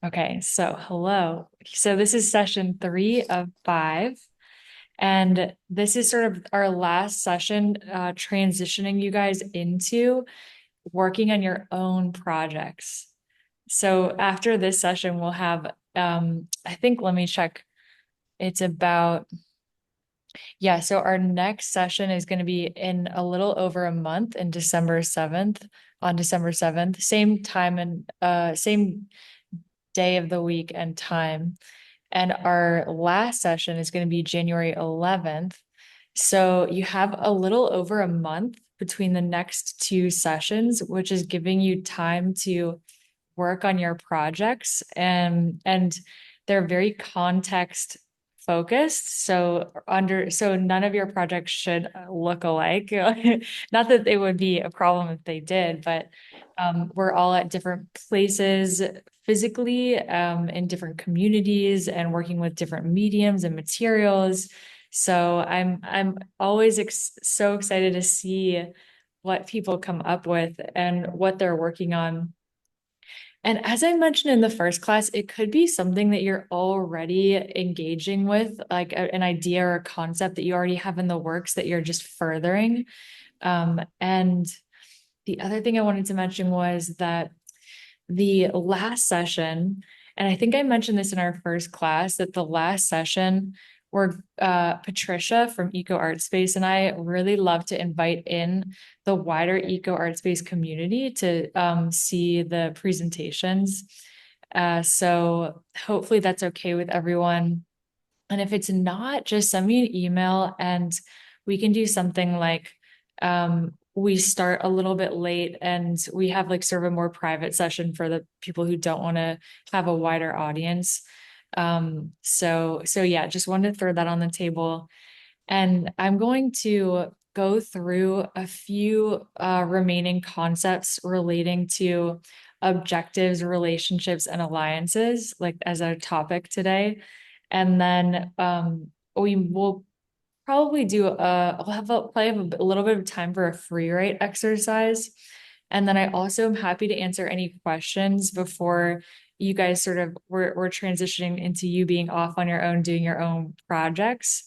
Okay, so hello. So this is session 3 of 5, and this is sort of our last session, transitioning you guys into working on your own projects. So after this session, we'll have, I think, let me check. It's about, yeah, so our next session is going to be in a little over a month in December 7th, on December 7th, same time and same day of the week and time. And our last session is going to be January 11th. So you have a little over a month between the next two sessions, which is giving you time to work on your projects, and they're very context focused. So none of your projects should look alike. Not that they would be a problem if they did, but we're all at different places physically, in different communities and working with different mediums and materials. So I'm always so excited to see what people come up with and what they're working on. And as I mentioned in the first class, it could be something that you're already engaging with, like an idea or a concept that you already have in the works that you're just furthering. And the other thing I wanted to mention was that the last session, and I think I mentioned this in our first class, that the last session where Patricia from Eco Art Space and I really love to invite in the wider Eco Art Space community to see the presentations. So hopefully that's okay with everyone. And if it's not, just send me an email and we can do something like we start a little bit late and we have like sort of a more private session for the people who don't want to have a wider audience. So yeah, just wanted to throw that on the table. And I'm going to go through a few remaining concepts relating to objectives, relationships, and alliances, like as a topic today. And then we will probably probably have a little bit of time for a free write exercise. And then I also am happy to answer any questions before you guys sort of we're transitioning into you being off on your own, doing your own projects.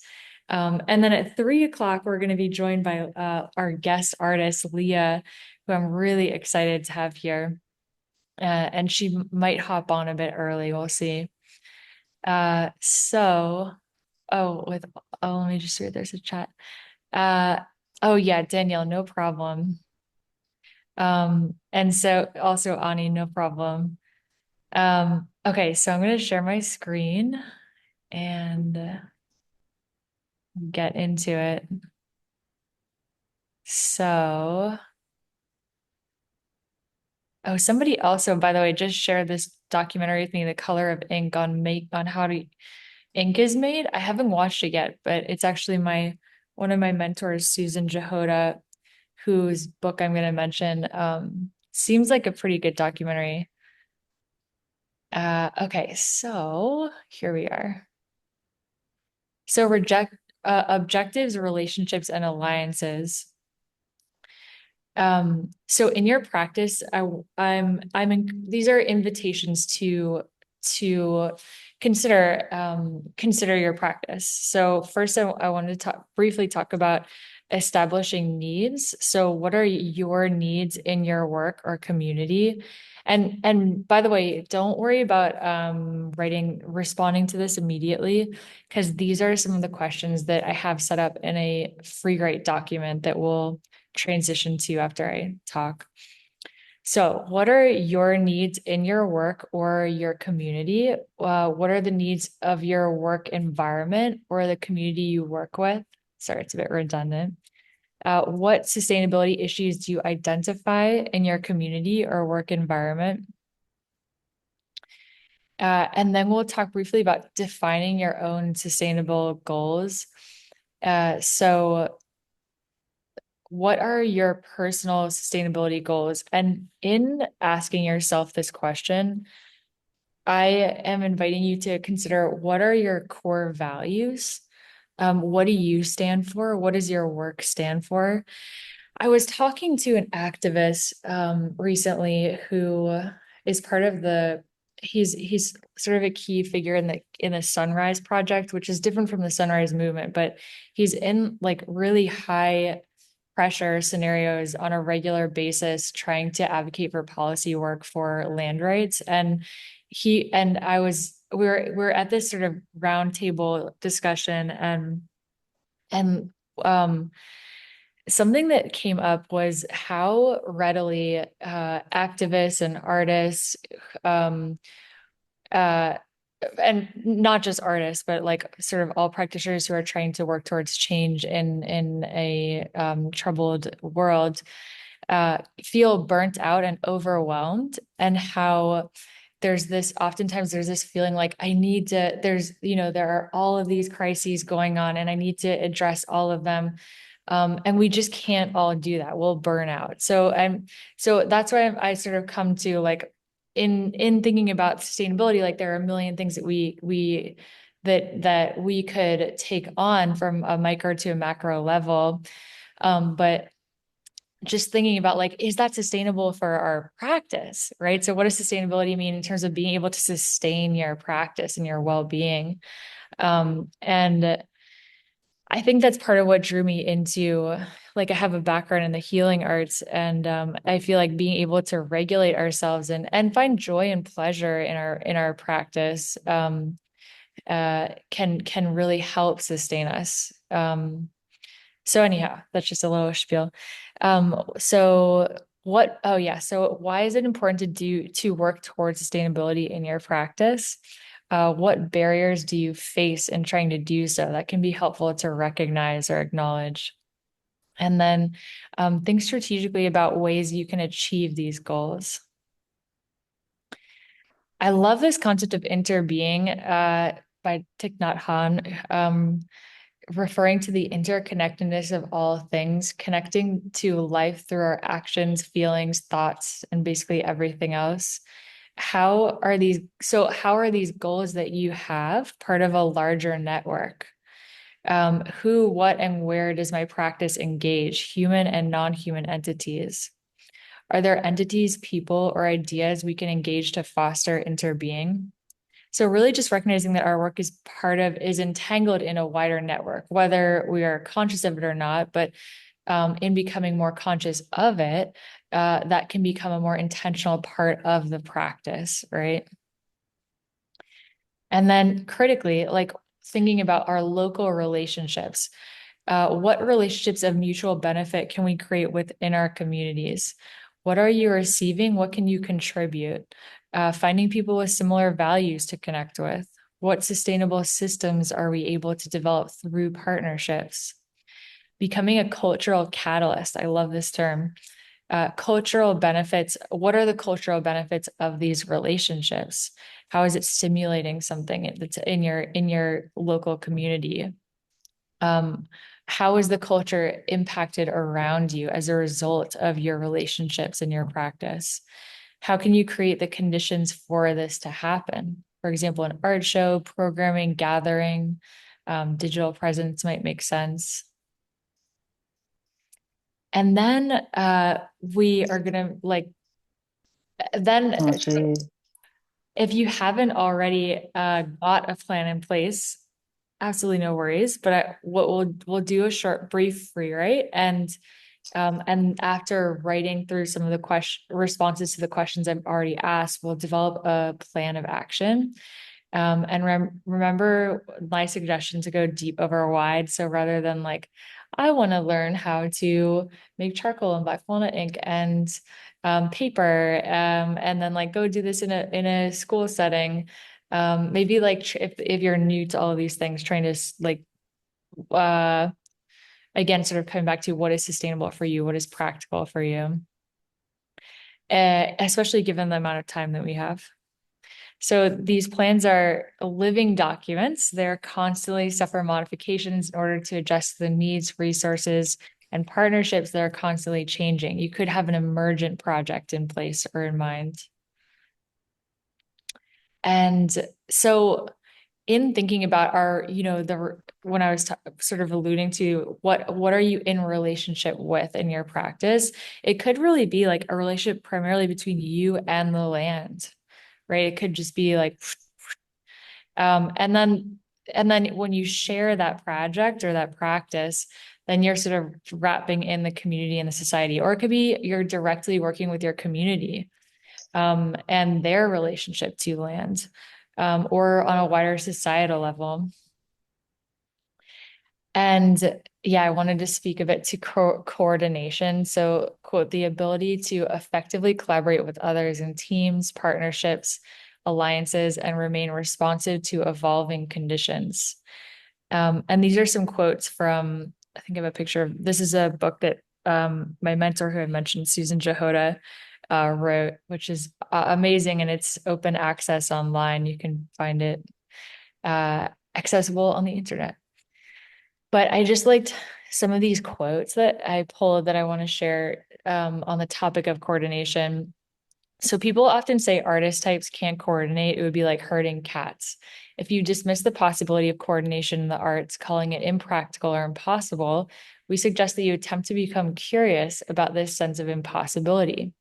And then at 3 o'clock, we're going to be joined by our guest artist, Leah, who I'm really excited to have here. And she might hop on a bit early. We'll see. So, oh, with let me just see if there's a chat. Uh, oh yeah, Danielle, no problem. And so also Ani, no problem. Okay, so I'm gonna share my screen and get into it. So, oh, somebody also, by the way, just shared this documentary with me, The Color of Ink on how to ink is made. I haven't watched it yet, but it's actually my one of my mentors, Susan Jahota, whose book I'm going to mention. Seems like a pretty good documentary. Okay, so here we are. So reject objectives, relationships, and alliances. So in your practice, I'm in, these are invitations to consider your practice. So first, I wanted to briefly talk about establishing needs. So what are your needs in your work or community? And by the way, don't worry about responding to this immediately, because these are some of the questions that I have set up in a free write document that will transition to after I talk. So, what are your needs in your work or your community? What are the needs of your work environment or the community you work with? Sorry, it's a bit redundant. What sustainability issues do you identify in your community or work environment? And then we'll talk briefly about defining your own sustainable goals. So what are your personal sustainability goals? And in asking yourself this question, I am inviting you to consider, what are your core values? What do you stand for? What does your work stand for? I was talking to an activist recently who is part of the he's sort of a key figure in the Sunrise Project, which is different from the Sunrise Movement, but he's in like really high pressure scenarios on a regular basis trying to advocate for policy work for land rights. And he and I was we were at this sort of roundtable discussion, and um something that came up was how readily activists and artists, um, uh, and not just artists, but like sort of all practitioners who are trying to work towards change in a troubled world, feel burnt out and overwhelmed, and how oftentimes there's this feeling like I need to, there are all of these crises going on and I need to address all of them. And we just can't all do that. We'll burn out. So that's why I sort of come to like in thinking about sustainability, like there are a million things that we could take on from a micro to a macro level. But just thinking about like, is that sustainable for our practice, right? So what does sustainability mean in terms of being able to sustain your practice and your well-being? And I think that's part of what drew me into, like, I have a background in the healing arts, and I feel like being able to regulate ourselves and find joy and pleasure in our practice, can really help sustain us. So anyhow, that's just a little spiel. Oh yeah, so why is it important to work towards sustainability in your practice? What barriers do you face in trying to do so that can be helpful to recognize or acknowledge? And then think strategically about ways you can achieve these goals. I love this concept of interbeing by Thich Nhat Hanh. Referring to the interconnectedness of all things, connecting to life through our actions, feelings, thoughts, and basically everything else. How are these goals that you have part of a larger network? Who, what, and where does my practice engage human and non-human entities? Are there entities, people, or ideas we can engage to foster interbeing? So really just recognizing that our work is entangled in a wider network, whether we are conscious of it or not, but in becoming more conscious of it, that can become a more intentional part of the practice, right? And then critically, like thinking about our local relationships. What relationships of mutual benefit can we create within our communities? What are you receiving? What can you contribute? Finding people with similar values to connect with. What sustainable systems are we able to develop through partnerships? Becoming a cultural catalyst. I love this term. Cultural benefits. What are the cultural benefits of these relationships? How is it stimulating something that's in your local community? Um, how is the culture impacted around you as a result of your relationships and your practice? How can you create the conditions for this to happen? For example, an art show, programming, gathering, digital presence might make sense. And then we are gonna like then Oh, gee. if you haven't already got a plan in place, absolutely no worries. But what we'll do a short brief rewrite, and after writing through some of the responses to the questions I've already asked, we'll develop a plan of action. And remember my suggestion to go deep over wide. So rather than like, I want to learn how to make charcoal and black walnut ink and paper, and then like go do this in a school setting. Maybe like if you're new to all of these things, trying to like uh, again, sort of coming back to what is sustainable for you, what is practical for you, especially given the amount of time that we have. So these plans are living documents. They're constantly suffer modifications in order to adjust the needs, resources, and partnerships that are constantly changing. You could have an emergent project in place or in mind. And so in thinking about when I was sort of alluding to what are you in relationship with in your practice, it could really be like a relationship primarily between you and the land, right? It could just be like, um, and then and then when you share that project or that practice, then you're sort of wrapping in the community and the society, or it could be you're directly working with your community and their relationship to land, or on a wider societal level. And yeah, I wanted to speak a bit to coordination. So, quote, the ability to effectively collaborate with others in teams, partnerships, alliances, and remain responsive to evolving conditions. And these are some quotes from, I think I have a picture of this is a book that my mentor who I mentioned, Susan Jahota, wrote, which is amazing and it's open access online. You can find it accessible on the internet. But I just liked some of these quotes that I pulled that I want to share on the topic of coordination. So people often say artist types can't coordinate. It would be like herding cats. If you dismiss the possibility of coordination in the arts, calling it impractical or impossible, we suggest that you attempt to become curious about this sense of impossibility.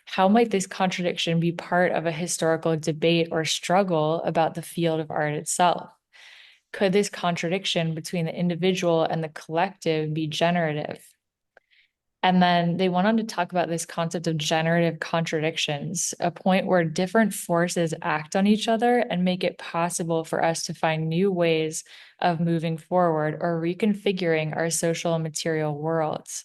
How might this contradiction be part of a historical debate or struggle about the field of art itself? Could this contradiction between the individual and the collective be generative? And then they went on to talk about this concept of generative contradictions, a point where different forces act on each other and make it possible for us to find new ways of moving forward or reconfiguring our social and material worlds.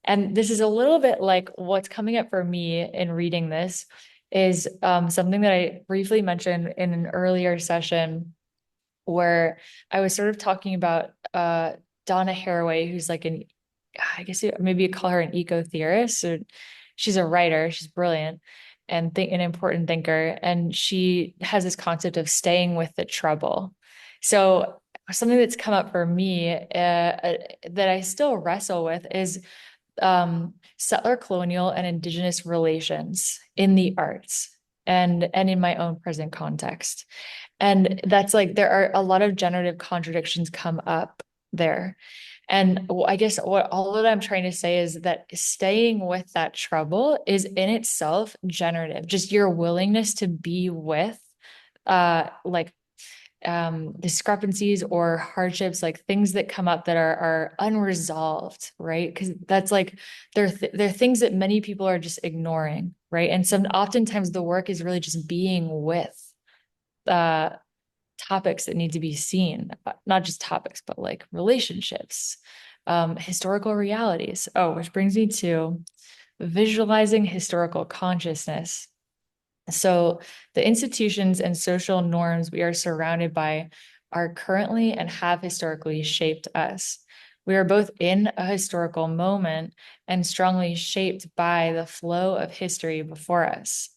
And this is a little bit like what's coming up for me in reading this is something that I briefly mentioned in an earlier session where I was sort of talking about Donna Haraway, who's like I guess maybe you call her an eco theorist, or she's a writer, she's brilliant and an important thinker. And she has this concept of staying with the trouble. So something that's come up for me that I still wrestle with is settler colonial and indigenous relations in the arts and in my own present context. And that's like there are a lot of generative contradictions come up there. And I guess what all that I'm trying to say is that staying with that trouble is in itself generative. Just your willingness to be with like discrepancies or hardships, like things that come up that are unresolved, right? Because that's like they're things that many people are just ignoring, right? And some oftentimes the work is really just being with uh topics that need to be seen, not just topics, but like relationships, historical realities. Oh, which brings me to visualizing historical consciousness. So, the institutions and social norms we are surrounded by are currently and have historically shaped us. We are both in a historical moment and strongly shaped by the flow of history before us.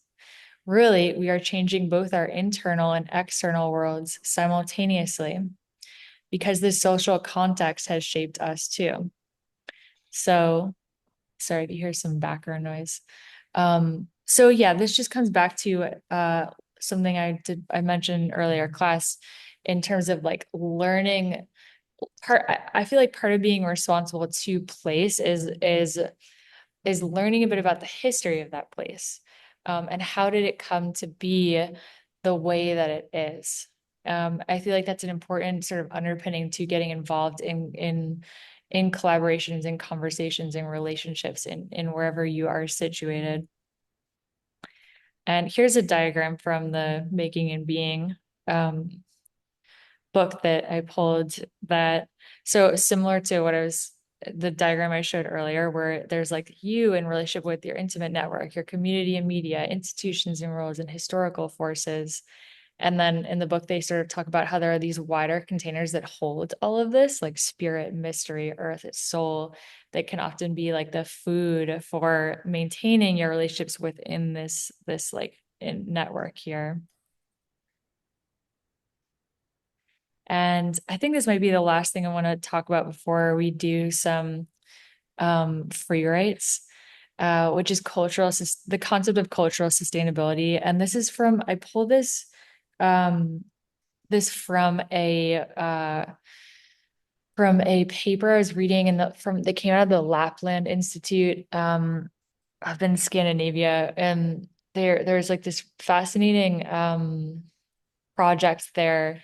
Really, we are changing both our internal and external worlds simultaneously because this social context has shaped us too. So, sorry if you hear some background noise. So yeah, this just comes back to something I mentioned earlier class in terms of like learning I feel like part of being responsible to place is learning a bit about the history of that place. And how did it come to be the way that it is? I feel like that's an important sort of underpinning to getting involved in collaborations and conversations and relationships in wherever you are situated. And here's a diagram from the Making and Being book that I pulled that so similar to the diagram I showed earlier, where there's like you in relationship with your intimate network, your community and media, institutions and roles, and historical forces. And then in the book, they sort of talk about how there are these wider containers that hold all of this, like spirit, mystery, earth, its soul, that can often be like the food for maintaining your relationships within this like network here. And I think this might be the last thing I want to talk about before we do some free rights, which is the concept of cultural sustainability. And this is I pulled um, this from a paper I was reading that came out of the Lapland Institute up in Scandinavia. And there's like this fascinating project there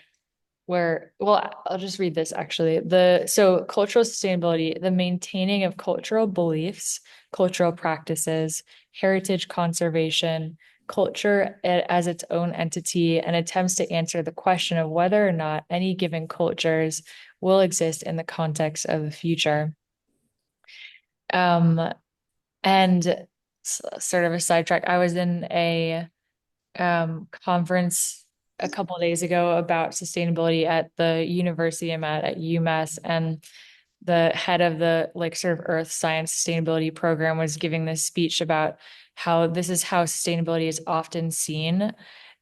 where, well, I'll just read this actually. So cultural sustainability, the maintaining of cultural beliefs, cultural practices, heritage conservation, culture as its own entity, and attempts to answer the question of whether or not any given cultures will exist in the context of the future. Um, and sort of a sidetrack, I was in a conference a couple of days ago about sustainability at the university I'm at UMass, and the head of the like sort of earth science sustainability program was giving this speech about how this is how sustainability is often seen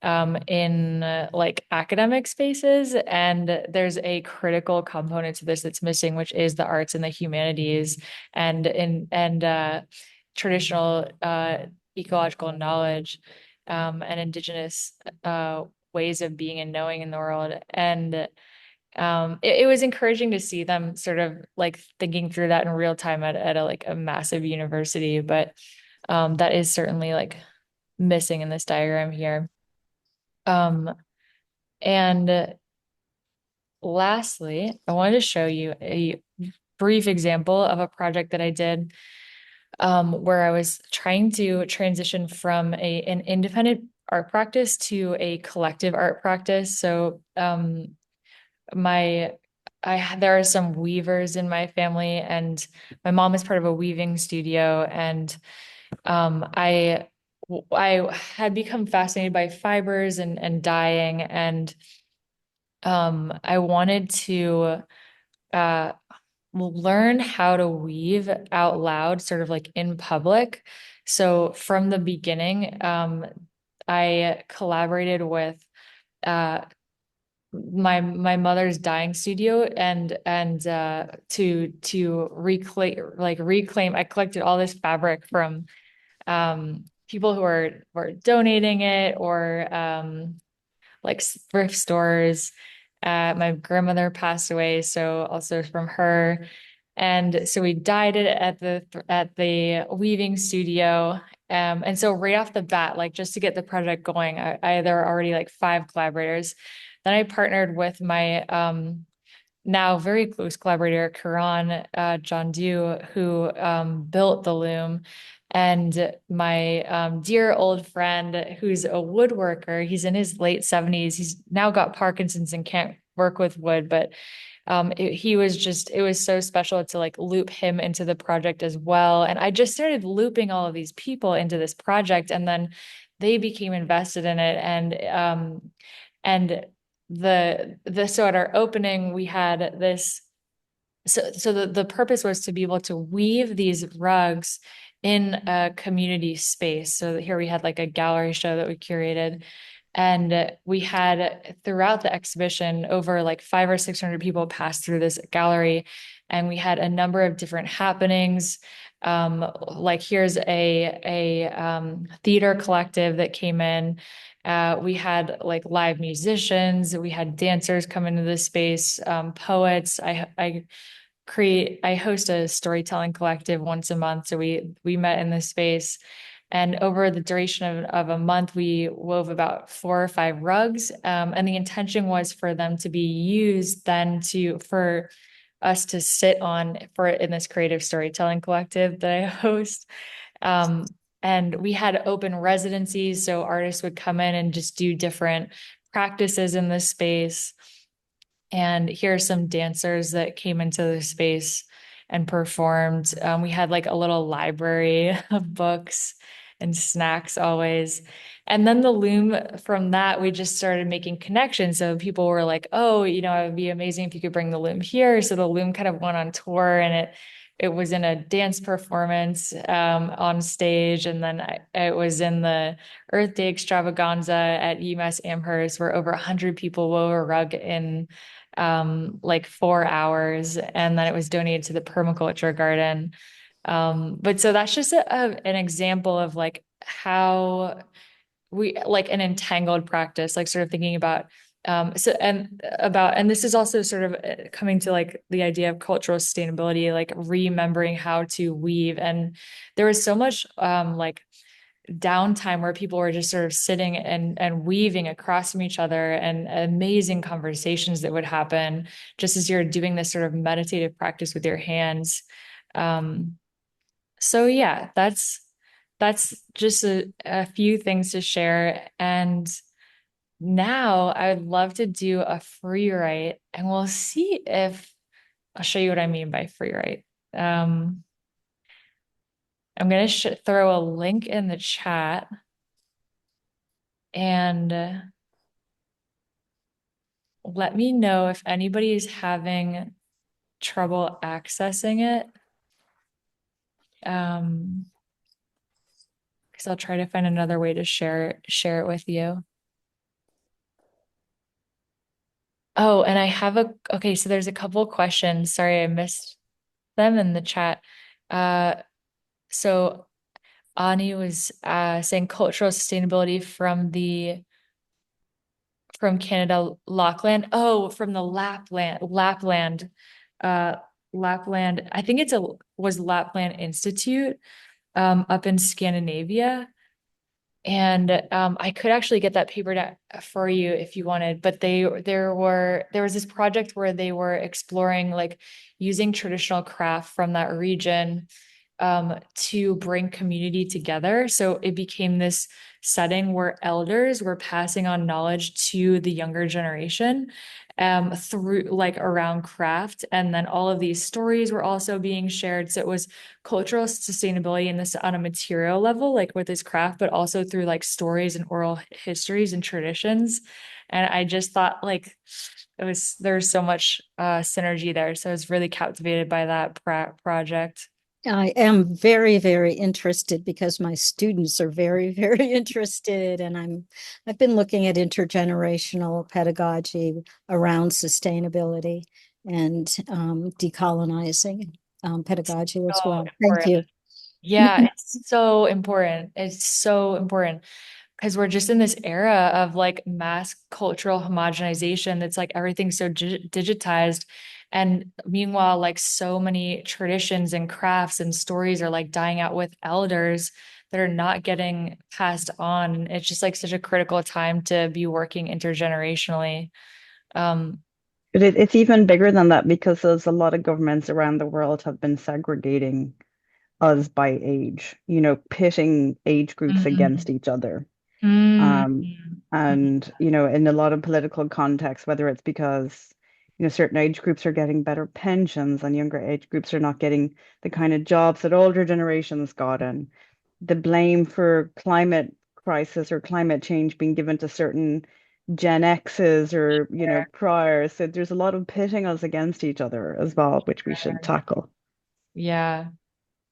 in like academic spaces, and there's a critical component to this that's missing, which is the arts and the humanities and traditional ecological knowledge and indigenous ways of being and knowing in the world. And it was encouraging to see them sort of like thinking through that in real time at a like a massive university. But that is certainly like missing in this diagram here. Um, and lastly, I wanted to show you a brief example of a project that I did where I was trying to transition from an independent art practice to a collective art practice. So my there are some weavers in my family, and my mom is part of a weaving studio, and I had become fascinated by fibers and dyeing, and I wanted to uh learn how to weave out loud, sort of like in public. So from the beginning, I collaborated with uh, my mother's dyeing studio and to reclaim. I collected all this fabric from people who were donating it or like thrift stores. My grandmother passed away, so also from her. And so we dyed it at the weaving studio. And so right off the bat, like just to get the project going, there were already like five collaborators. Then I partnered with my now very close collaborator, Karan John Dew, who built the loom, and my dear old friend who's a woodworker. He's in his late 70s. He's now got Parkinson's and can't work with wood, but it was so special to like loop him into the project as well. And I just started looping all of these people into this project, and then they became invested in it. And the so at our opening we had this so the purpose was to be able to weave these rugs in a community space. So here we had like a gallery show that we curated. And we had throughout the exhibition over like 500 or 600 people pass through this gallery. And we had a number of different happenings. Like here's a theater collective that came in. We had like live musicians, we had dancers come into the space, poets. I host a storytelling collective once a month. So we met in this space. And over the duration of a month, we wove about 4 or 5 rugs. And the intention was for them to be used then for us to sit on for in this creative storytelling collective that I host. Um, and we had open residencies, so artists would come in and just do different practices in this space. And here are some dancers that came into the space and performed. We had like a little library of books and snacks always. And then the loom from that, we just started making connections. So people were like, oh, it would be amazing if you could bring the loom here. So the loom kind of went on tour, and it was in a dance performance on stage. And then it was in the Earth Day extravaganza at UMass Amherst, where over 100 people wove a rug in like 4 hours, and then it was donated to the permaculture garden. But so that's just an example of like how we like an entangled practice, like sort of thinking about and this is also sort of coming to like the idea of cultural sustainability, like remembering how to weave. And there was so much like downtime where people were just sort of sitting and weaving across from each other, and amazing conversations that would happen just as you're doing this sort of meditative practice with your hands. Um, so yeah, that's just a few things to share. And now I would love to do a free write, and we'll see if I'll show you what I mean by free write. Um, I'm going to throw a link in the chat, and let me know if anybody is having trouble accessing it. Because I'll try to find another way to share it with you. Oh, and I have okay, so there's a couple questions. Sorry, I missed them in the chat. Uh, so Ani was saying cultural sustainability from Canada, Lochland. Oh, from the uh, Lapland. I think was Lapland Institute, up in Scandinavia. And I could actually get that paper for you if you wanted, but there was this project where they were exploring like using traditional craft from that region to bring community together. So it became this setting where elders were passing on knowledge to the younger generation through like around craft. And then all of these stories were also being shared. So it was cultural sustainability in this on a material level, like with this craft, but also through like stories and oral histories and traditions. And I just thought like there's so much synergy there. So I was really captivated by that project. I am very, very interested because my students are very, very interested, and I've been looking at intergenerational pedagogy around sustainability and decolonizing pedagogy as So well. Thank important. you. Yeah, it's so important. It's so important because we're just in this era of like mass cultural homogenization that's like everything's so digitized. And meanwhile, like so many traditions and crafts and stories are like dying out with elders that are not getting passed on. It's just like such a critical time to be working intergenerationally. Um, But it's even bigger than that because there's a lot of governments around the world have been segregating us by age, pitting age groups against mm, each other. mm, Um, mm, and, in a lot of political contexts, whether it's because, certain age groups are getting better pensions and younger age groups are not getting the kind of jobs that older generations got, and the blame for climate crisis or climate change being given to certain Gen X's or, prior. So there's a lot of pitting us against each other as well, which we should tackle. yeah,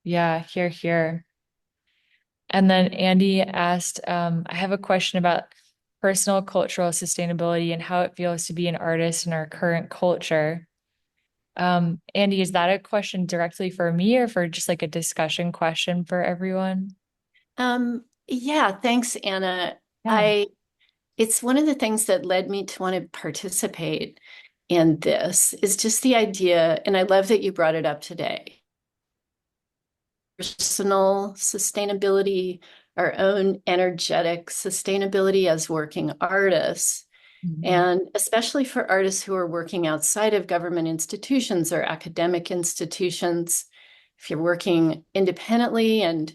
yeah, here. And then Andy asked, I have a question about personal cultural sustainability and how it feels to be an artist in our current culture. Andy, is that a question directly for me or for just like a discussion question for everyone? Yeah, thanks, Anna. Yeah. I It's one of the things that led me to want to participate in this is just the idea, and I love that you brought it up today. Personal sustainability, our own energetic sustainability as working artists, Mhm. and especially for artists who are working outside of government institutions or academic institutions. If you're working independently and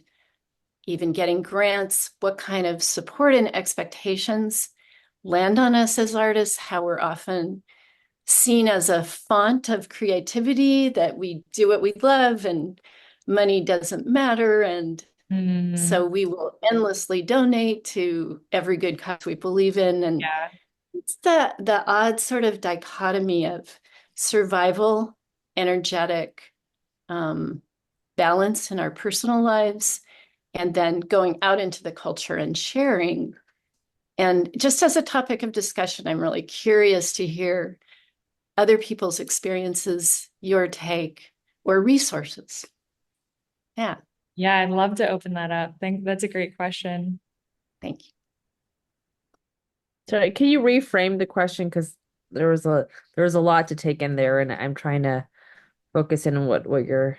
even getting grants, what kind of support and expectations land on us as artists, how we're often seen as a font of creativity, that we do what we love and money doesn't matter. And Mhm. so we will endlessly donate to every good cause we believe in. And Yeah. it's the odd sort of dichotomy of survival, energetic balance in our personal lives, and then going out into the culture and sharing. And just as a topic of discussion, I'm really curious to hear other people's experiences, your take, or resources. Yeah, Yeah, I'd love to open that up. Think that's a great question. thank you. Sorry, can you reframe the question? Because there was a lot to take in there, and I'm trying to focus in on what you're.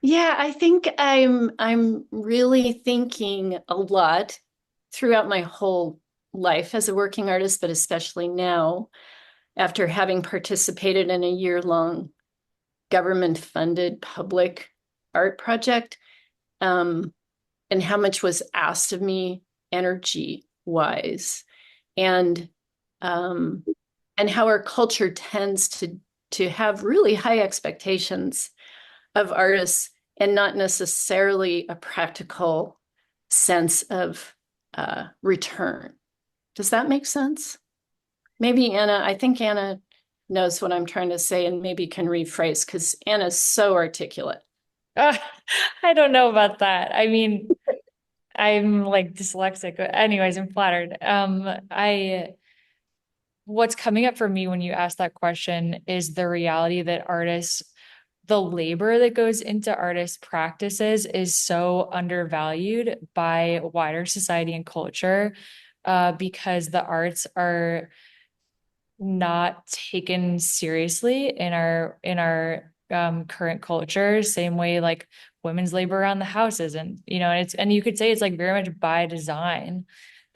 Yeah, I think I'm really thinking a lot throughout my whole life as a working artist, but especially now after having participated in a year-long government-funded public art project, um, and how much was asked of me energy-wise, and um, and how our culture tends to have really high expectations of artists and not necessarily a practical sense of return. Does that make sense? Maybe Anna, I think Anna knows what I'm trying to say and maybe can rephrase because Anna's so articulate. Uh, I don't know about that. I mean, I'm like dyslexic. Anyways, I'm flattered. What's coming up for me when you ask that question is the reality that artists, the labor that goes into artist practices is so undervalued by wider society and culture, because the arts are not taken seriously in our current culture, same way like women's labor around the house isn't, and you could say it's like very much by design,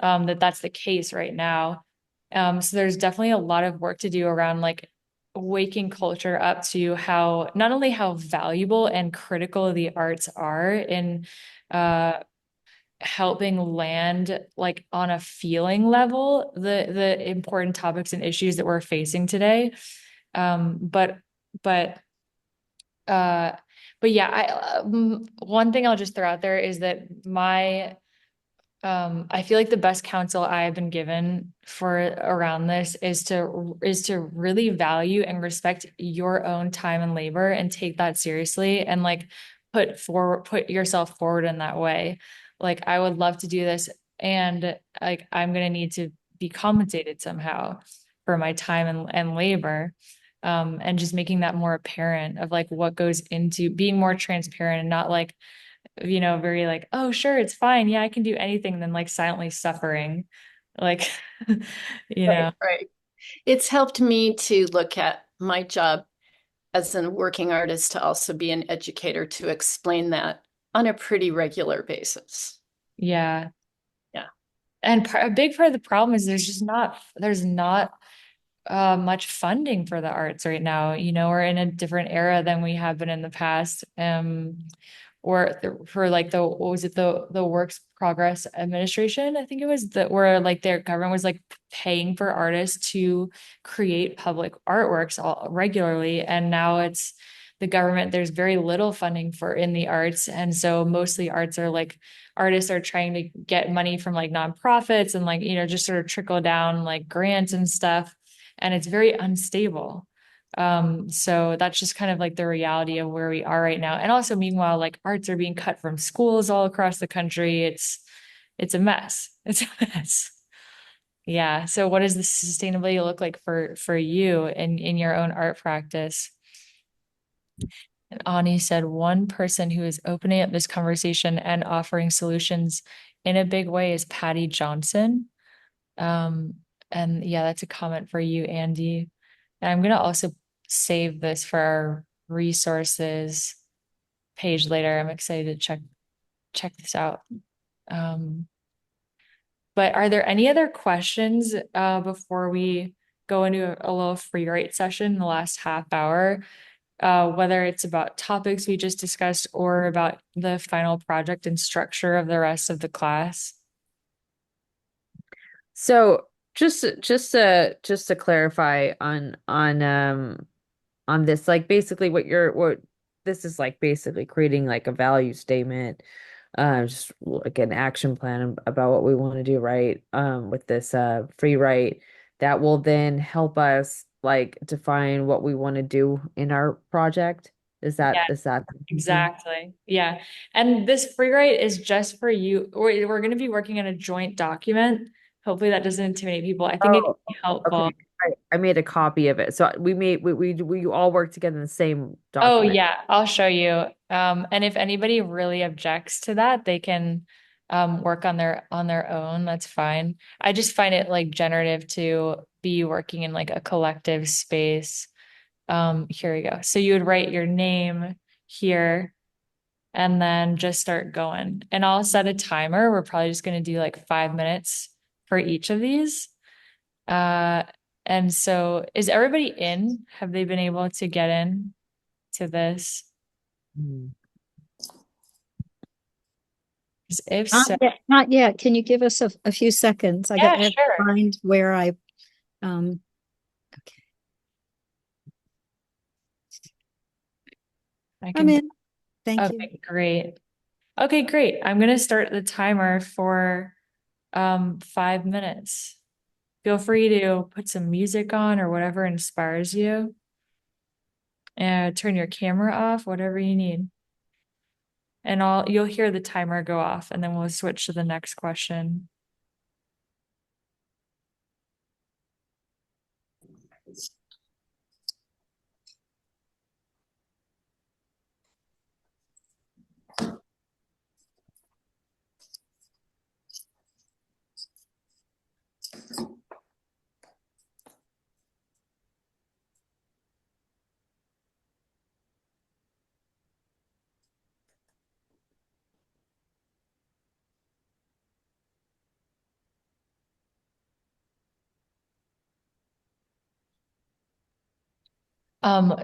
that that's the case right now. So there's definitely a lot of work to do around like waking culture up to how not only how valuable and critical the arts are in uh helping land like on a feeling level the important topics and issues that we're facing today, but but uh but yeah, one thing I'll just throw out there is that I feel like the best counsel I have been given for around this is to really value and respect your own time and labor and take that seriously and like put yourself forward in that way. Like I would love to do this and like I'm gonna need to be compensated somehow for my time and labor. And just making that more apparent of like what goes into being more transparent and not like very like, oh, sure, it's fine. Yeah, I can do anything. Then like silently suffering. Like, you know, Right. It's helped me to look at my job as a working artist to also be an educator to explain that on a pretty regular basis. yeah. Yeah. And a big part of the problem is there's not much funding for the arts right now. We're in a different era than we have been in the past. Or for like what was it, the Works Progress Administration, I think it was, that where like their government was like paying for artists to create public artworks all regularly, and now it's the government, there's very little funding for in the arts, and so mostly artists are trying to get money from like nonprofits and like just sort of trickle down like grants and stuff, and it's very unstable. So that's just kind of like the reality of where we are right now. And also, meanwhile, like arts are being cut from schools all across the country. It's a mess. It's a mess. Yeah. So what does the sustainability look like for you in your own art practice? And Ani said one person who is opening up this conversation and offering solutions in a big way is Patty Johnson. Um, and yeah, that's a comment for you, Andy. And I'm gonna also save this for our resources page later. I'm excited to check this out. Um, but are there any other questions before we go into a little free write session in the last half hour? Whether it's about topics we just discussed or about the final project and structure of the rest of the class. So just to clarify on this, like basically what this is like basically creating like a value statement, just like an action plan about what we want to do, right? With this free write that will then help us like define what we want to do in our project. Is that the thinking? Exactly. Yeah. And this free write is just for you. We're going to be working on a joint document. Hopefully that doesn't intimidate people. I think it can Oh, be helpful. okay. I made a copy of it. So we all work together in the same Oh document. yeah, I'll show you. And if anybody really objects to that, they can work on their own. That's fine. I just find it like generative to be working in like a collective space. Here we go. So you would write your name here. and then just start going. And I'll set a timer. We're probably just going to do like 5 minutes for each of these. And so is everybody in? Have they been able to get in to this? Mm. 'Cause if Not so, yet, not yet. Can you give us a few seconds? I yeah, have to sure. find where okay. I I'm can. in. Thank you. Okay, great. Okay, great. I'm gonna start the timer for 5 minutes. Feel free to put some music on or whatever inspires you. And turn your camera off, whatever you need. And you'll hear the timer go off, and then we'll switch to the next question.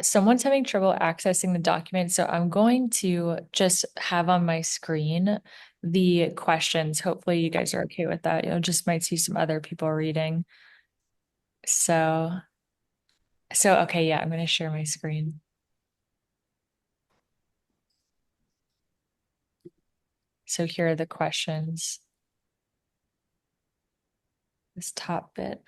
Someone's having trouble accessing the document, so I'm going to just have on my screen the questions. Hopefully, you guys are okay with that. You'll just might see some other people reading. So, okay, yeah, I'm going to share my screen. So here are the questions. This top bit.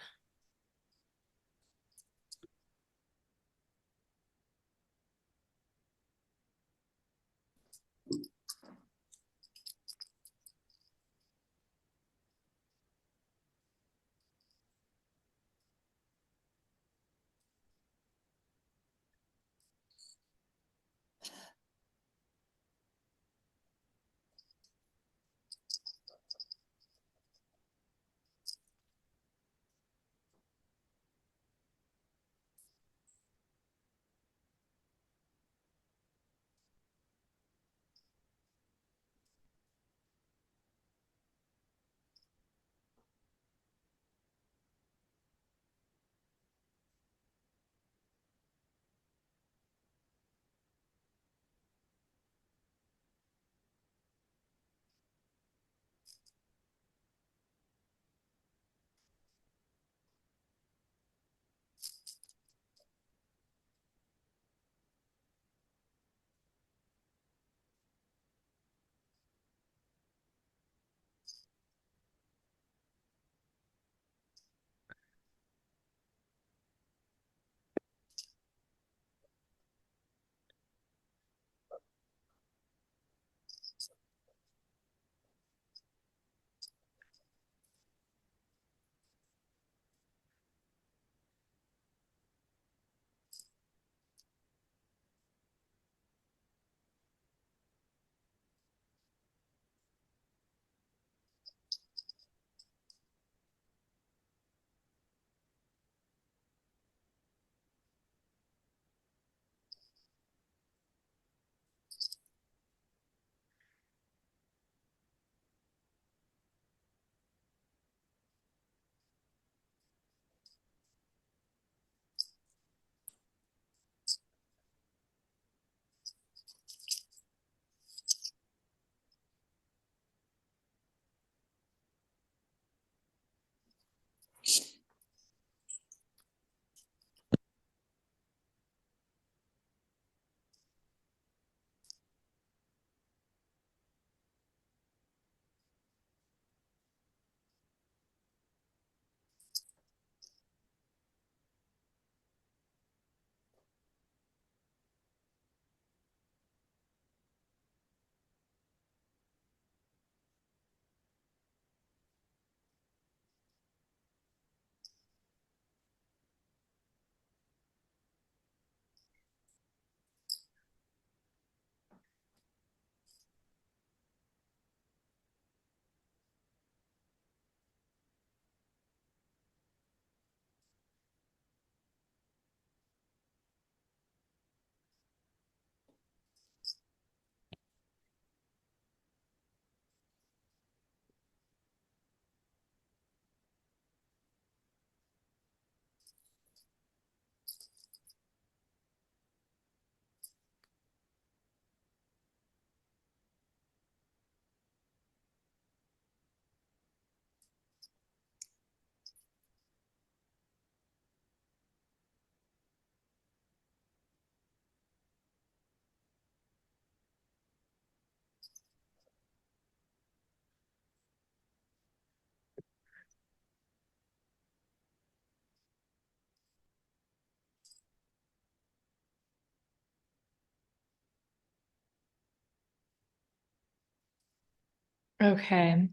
Okay.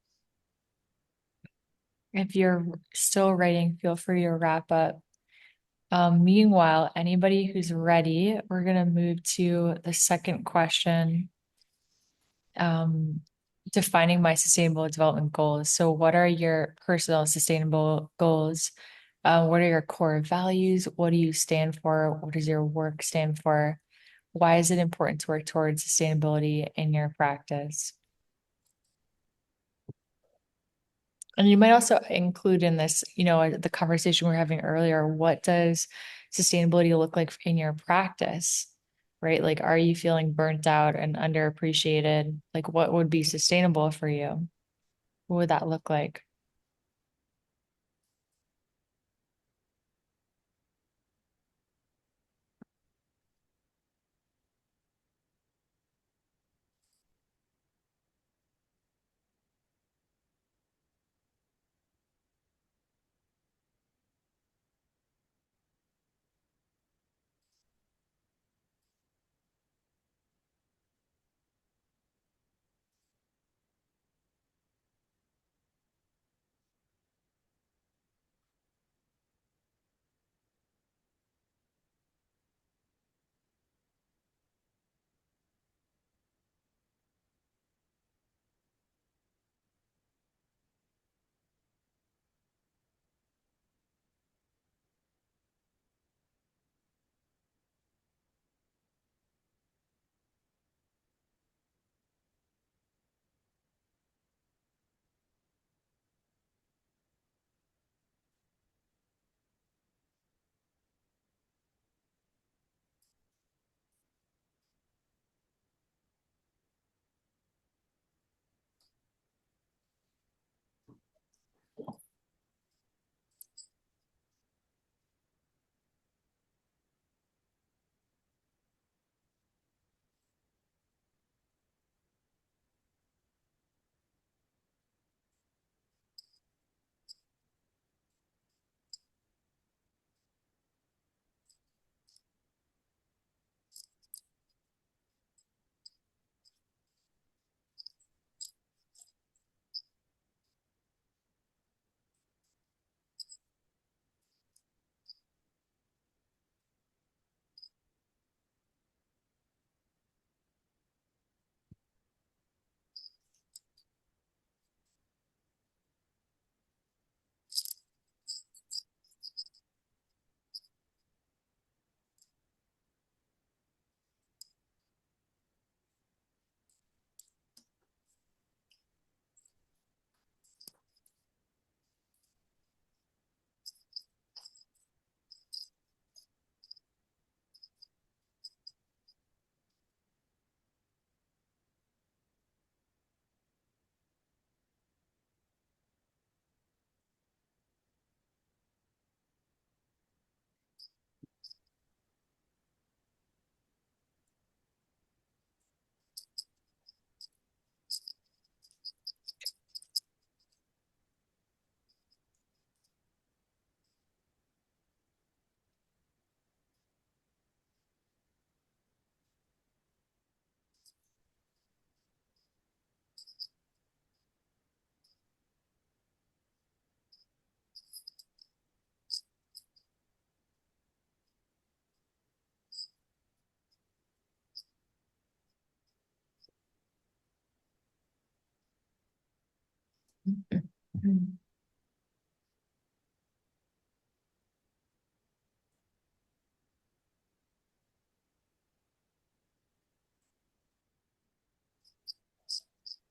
If you're still writing, feel free to wrap up. Meanwhile, anybody who's ready, we're going to move to the second question. Defining my sustainable development goals. So, what are your personal sustainable goals? What are your core values? What do you stand for? What does your work stand for? Why is it important to work towards sustainability in your practice? And you might also include in this, the conversation we were having earlier, what does sustainability look like in your practice? Right? Like, are you feeling burnt out and underappreciated? Like, what would be sustainable for you? What would that look like?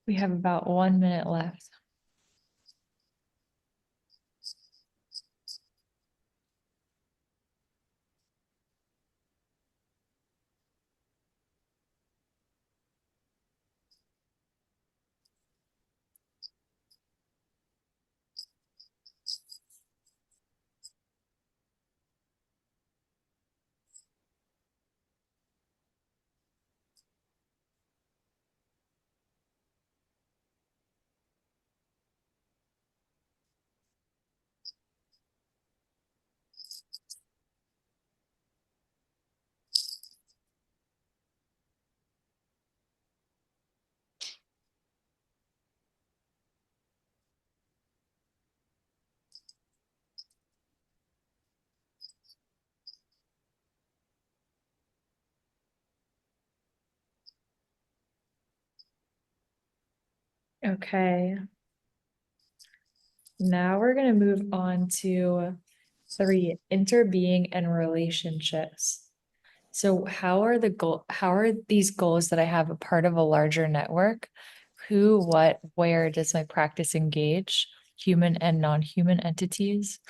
We have about 1 minute left. Okay. Now we're going to move on to 3, interbeing and relationships. So how are these goals that I have a part of a larger network? Who, what, where does my practice engage human and non-human entities?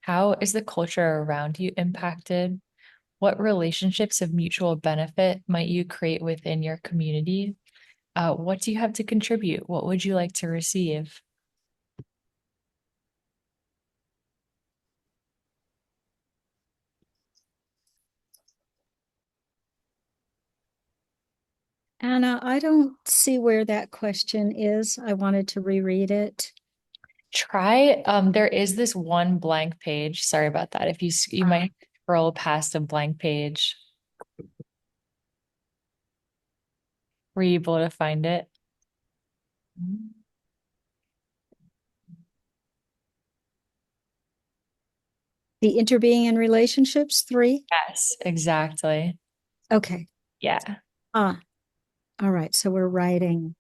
How is the culture around you impacted? What relationships of mutual benefit might you create within your community? What do you have to contribute? What would you like to receive? Anna, I don't see where that question is. I wanted to reread it. Try, there is this one blank page. Sorry about that. If you might scroll past a blank page. Were you able to find it? The interbeing and relationships, 3. Yes, exactly. Okay. Yeah. Ah, all right. So we're writing.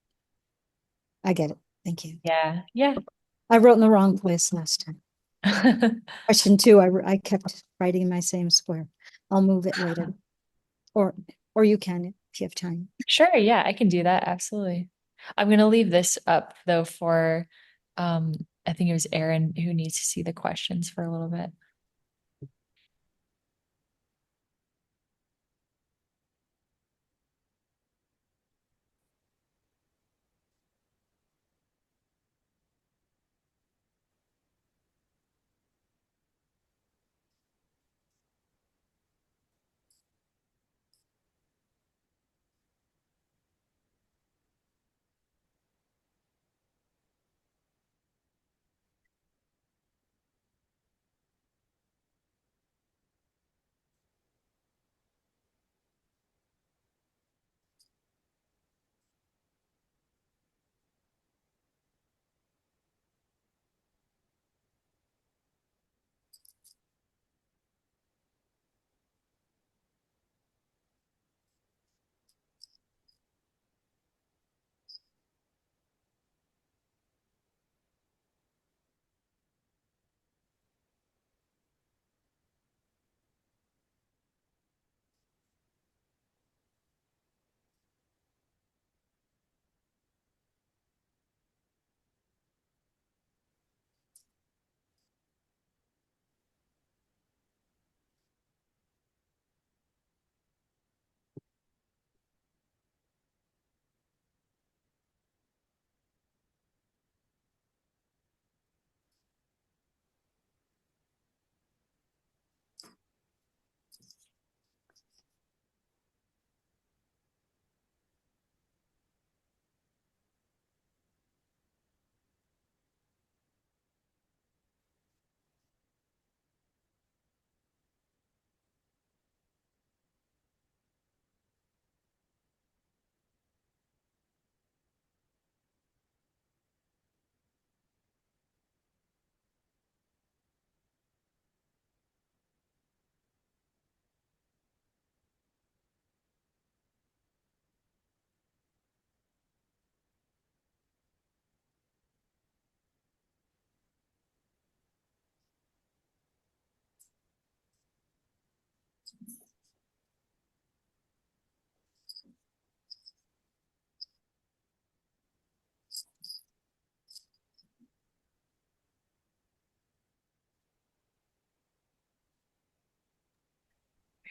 I get it. Thank you. Yeah. Yeah. I wrote in the wrong place last time. Question 2, I kept writing in my same square. I'll move it later. Or you can if you have time. Sure, yeah, I can do that. Absolutely. I'm gonna leave this up though for um I think it was Erin who needs to see the questions for a little bit.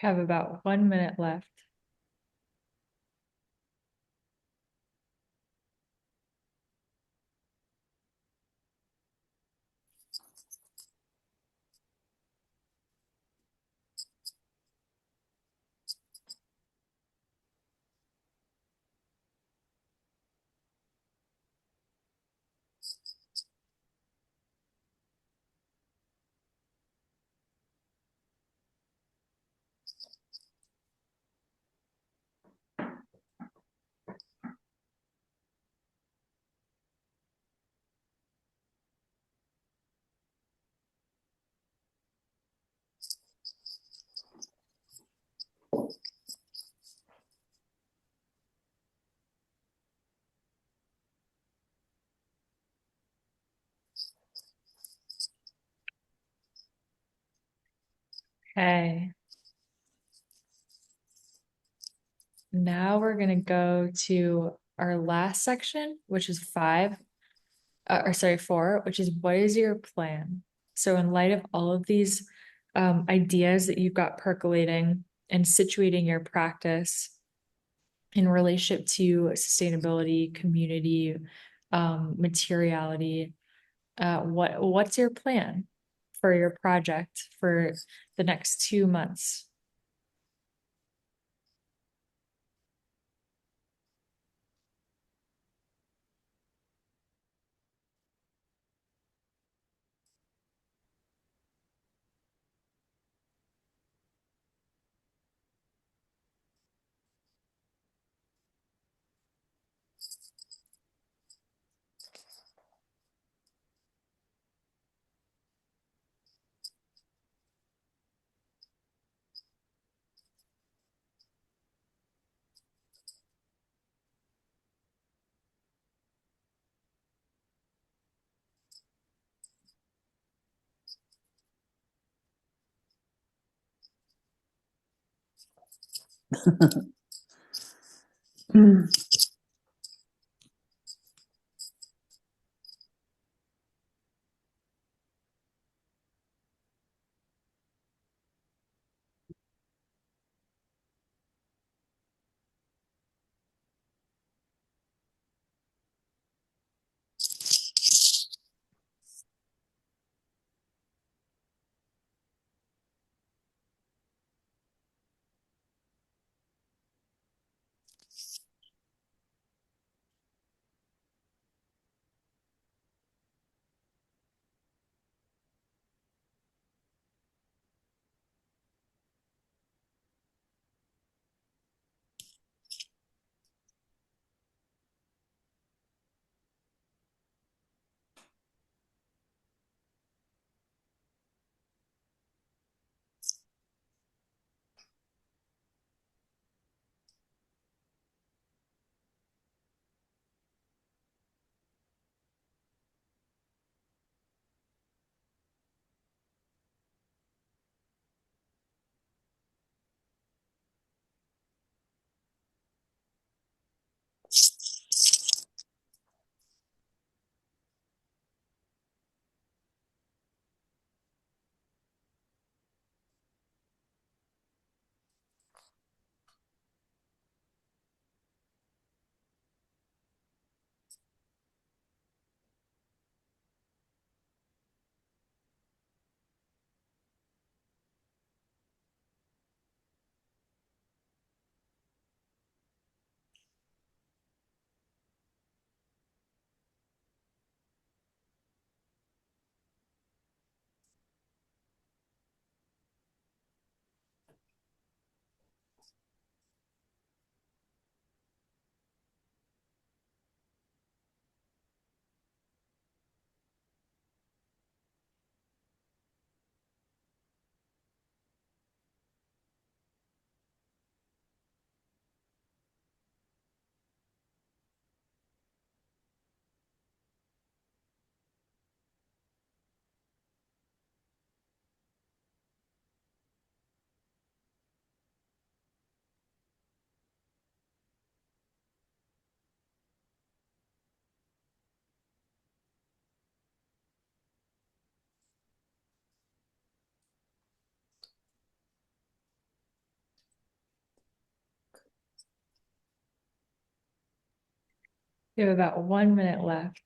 We have about 1 minute left. Okay. Now we're going to go to our last section, which is four, which is what is your plan? So in light of all of these ideas that you've got percolating and situating your practice in relationship to sustainability, community, materiality, what's your plan for your project for the next 2 months? We have about 1 minute left.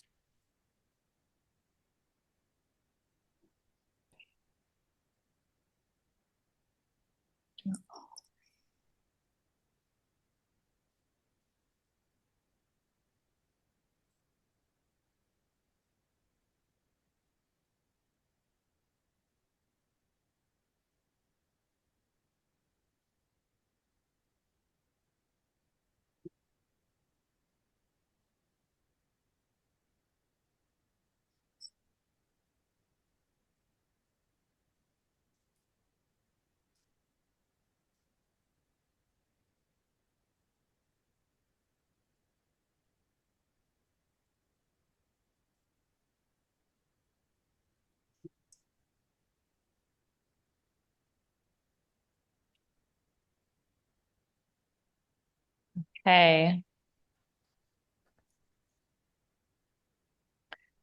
Okay.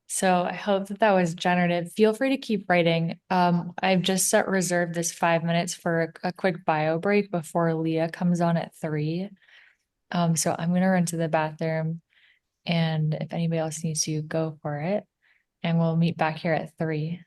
So I hope that that was generative. Feel free to keep writing. I've just set reserved this 5 minutes for a quick bio break before Leah comes on at 3. So I'm gonna run to the bathroom, and if anybody else needs to, go for it. And we'll meet back here at 3.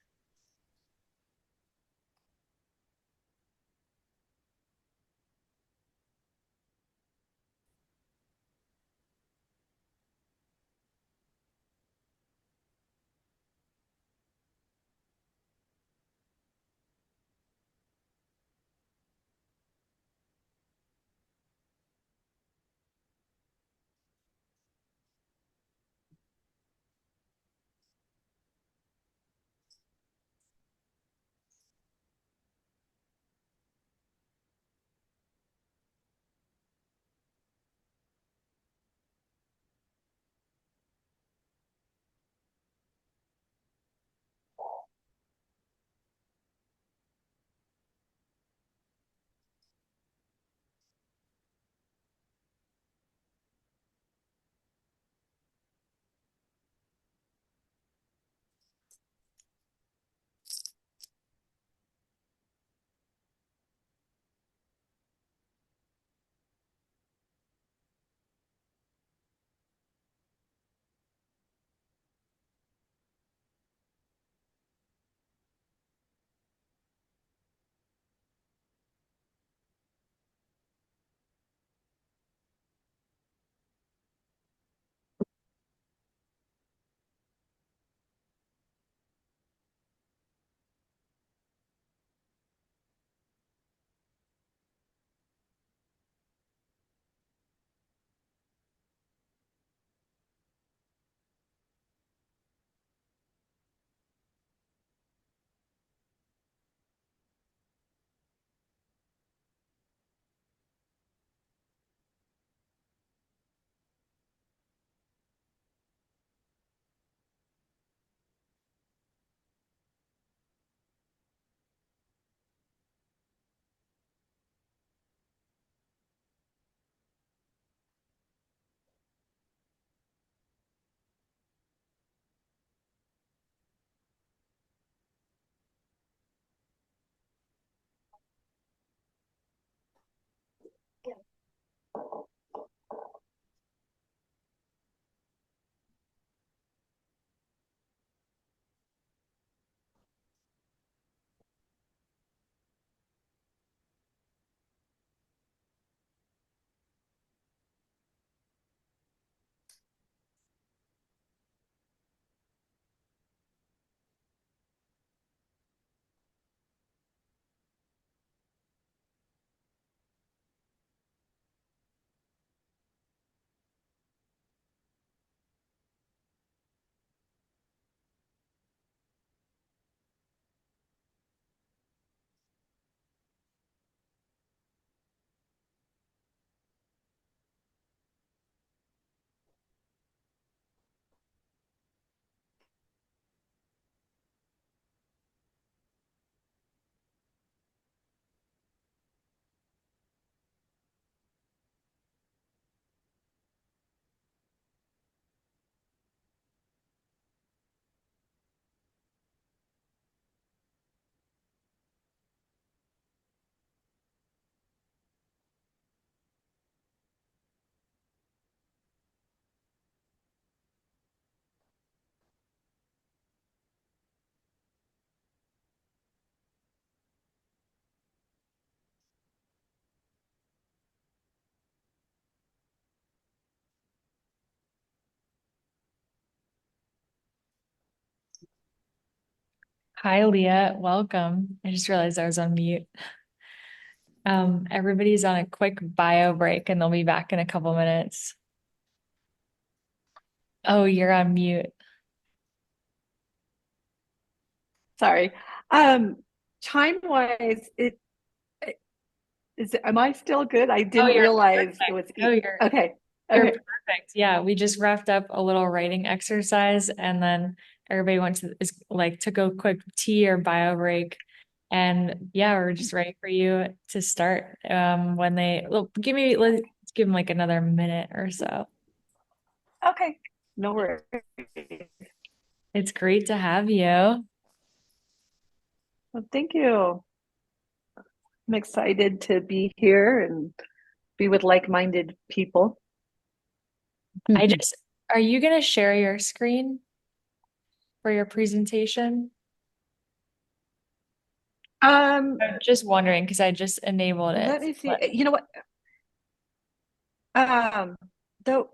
Hi, Leah. Welcome. I just realized I was on mute. Everybody's on a quick bio break and they'll be back in a couple minutes. Oh, you're on mute. Sorry. Time wise, am I still good? I Oh, didn't you're realize it perfect. was Oh, you're okay. you're Okay. perfect. Yeah, we just wrapped up a little writing exercise and then everybody went to is like took a quick tea or bio break. And yeah, we're just ready for you to start. When they well, give me Let's give him like another minute or so. Okay, no worries. It's great to have you. Well, thank you. I'm excited to be here and be with like-minded people. Are you going to share your screen for your presentation? I'm just wondering because I just enabled it. Let me see. You know what? Um,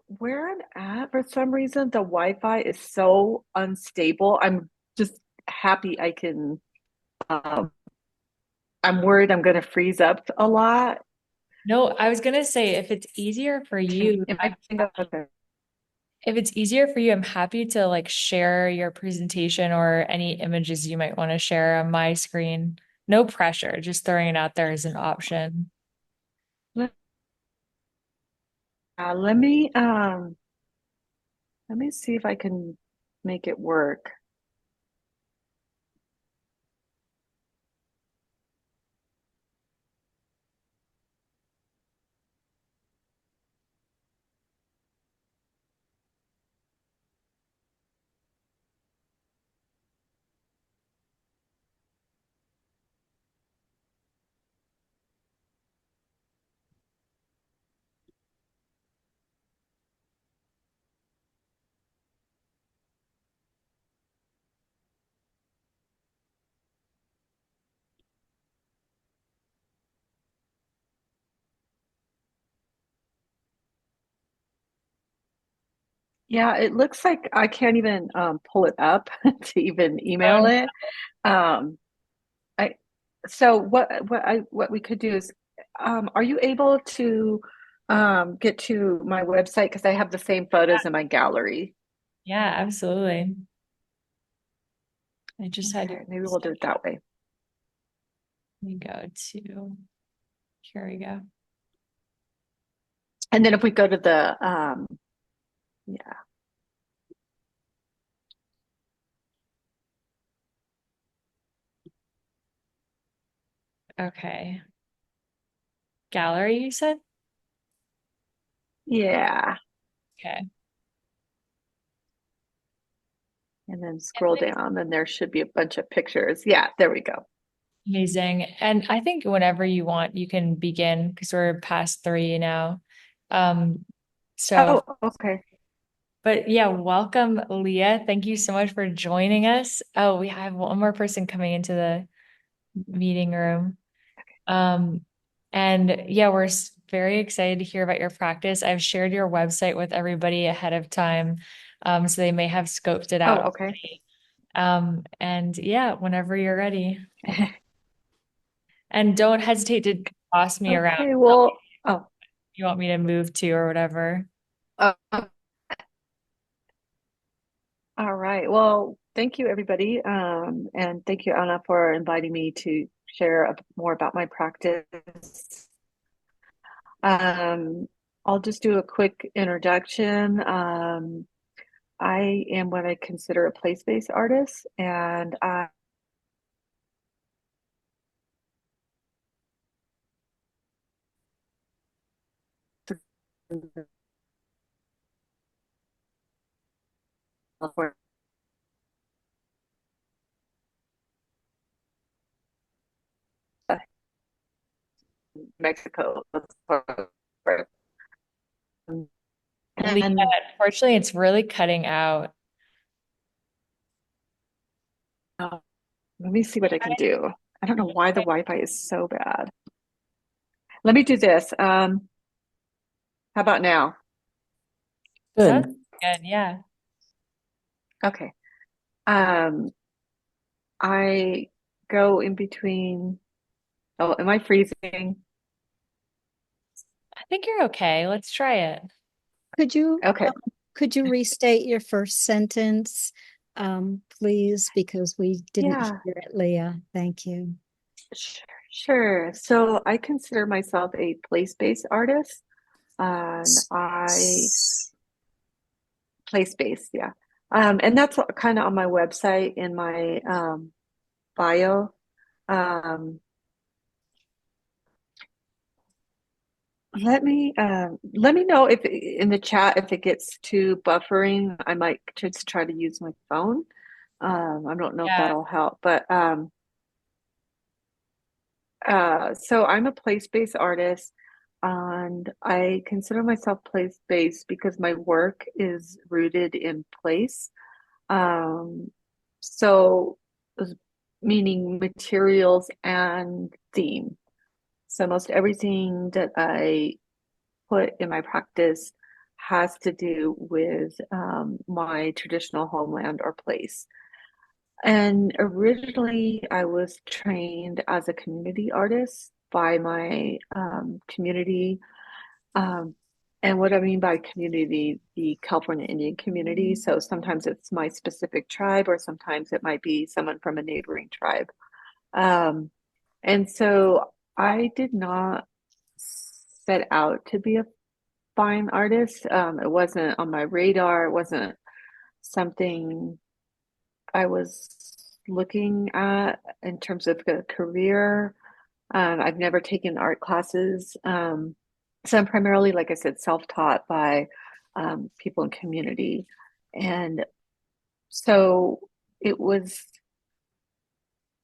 where I'm at, for some reason, the Wi-Fi is so unstable. I'm just happy I can. I'm worried I'm going to freeze up a lot. No, I was gonna say if it's easier for you, Am I okay? if it's easier for you, I'm happy to like share your presentation or any images you might want to share on my screen. No pressure, just throwing it out there as an option. Let, let me see if I can make it work. Yeah, it looks like I can't even pull it up to even email it. Um, I so what we could do is, are you able to get to my website because I have the same photos in my gallery? Yeah, absolutely. I just had to Okay, maybe we'll do it that way. let me go to here we go. And then if we go to the yeah. Okay. Gallery, you said? Yeah. Okay. And then scroll down and there should be a bunch of pictures. Yeah, there we go. Amazing. And I think whenever you want, you can begin because we're past 3 now. Um, so, Oh, okay. but yeah, welcome, Leah. Thank you so much for joining us. Oh, we have one more person coming into the meeting room. Um, and yeah, we're very excited to hear about your practice. I've shared your website with everybody ahead of time, so they may have scoped it Oh, out okay. already. And yeah, whenever you're ready. And don't hesitate to toss me around. Okay, well, oh, You want me to move to or whatever. uh, all right. Well, thank you, everybody. And thank you, Anna, for inviting me to share more about my practice. Um, I'll just do a quick introduction. I am what I consider a place-based artist, and I Mexico. Leah, And unfortunately, it's really cutting out. let me see what I can do. I don't know why the Wi-Fi is so bad. Let me do this. How about now? Sounds Good. good. Yeah. Okay. Um, I go in between. Oh, am I freezing? I think you're okay. Let's try it. Could you Okay. could you restate your first sentence, please, because we didn't Yeah, hear it, Leah. Thank you. sure. So I consider myself a place-based artist, and I place-based, yeah. And that's kind of on my website in my bio. Um, let me know if in the chat if it gets too buffering. I might just try to use my phone. I don't know if Yeah. that'll help, but so I'm a place-based artist, and I consider myself place-based because my work is rooted in place. Um, so meaning materials and theme. So most everything that I put in my practice has to do with my traditional homeland or place. And originally, I was trained as a community artist by my community. Um, and what I mean by community, the California Indian community. So sometimes it's my specific tribe, or sometimes it might be someone from a neighboring tribe. Um, and so I did not set out to be a fine artist. It wasn't on my radar. It wasn't something I was looking at in terms of a career. I've never taken art classes. So I'm primarily, like I said, self-taught by people in community. And so it was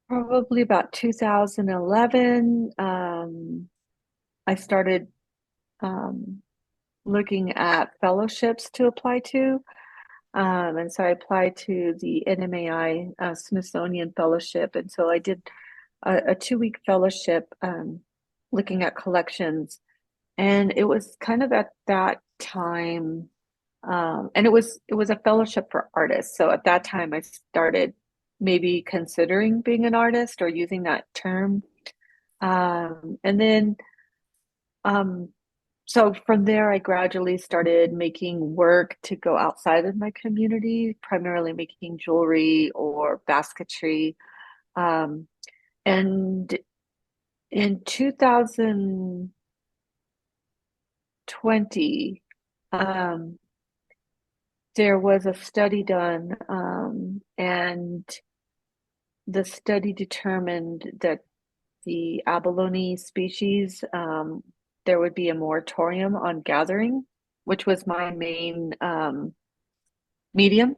probably about 2011. I started um, looking at fellowships to apply to. And so I applied to the NMAI Smithsonian Fellowship. And so I did a 2 week fellowship looking at collections. And it was kind of at that time, and it was a fellowship for artists. So at that time, I started maybe considering being an artist or using that term. And then um, so from there, I gradually started making work to go outside of my community, primarily making jewelry or basketry. Um, and in 2020, um, there was a study done, and the study determined that the abalone species, there would be a moratorium on gathering, which was my main medium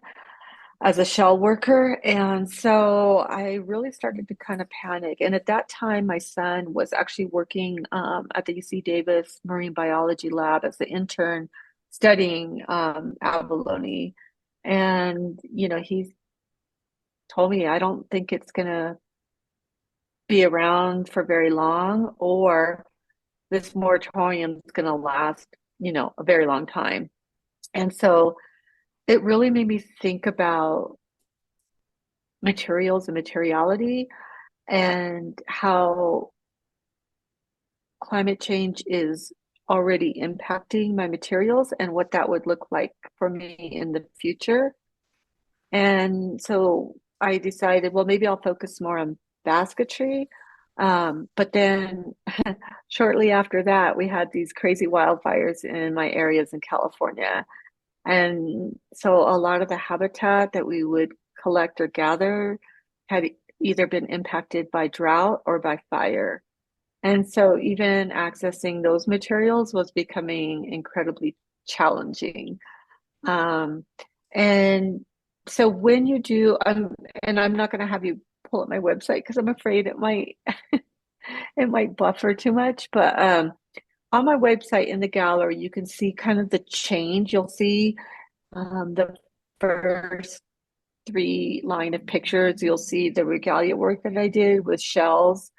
as a shell worker. And so I really started to kind of panic. And at that time, my son was actually working at the UC Davis Marine Biology Lab as an intern studying abalone. And, he told me, I don't think it's going to be around for very long, or this moratorium is going to last, a very long time. And so it really made me think about materials and materiality and how climate change is already impacting my materials and what that would look like for me in the future. And so I decided, well, maybe I'll focus more on basketry. But then shortly after that, we had these crazy wildfires in my areas in California. And so a lot of the habitat that we would collect or gather had either been impacted by drought or by fire. And so even accessing those materials was becoming incredibly challenging. Um, and so when you do, and I'm not going to have you pull up my website because I'm afraid it might it might buffer too much. But on my website in the gallery, you can see kind of the change. You'll see the first three line of pictures. You'll see the regalia work that I did with shells.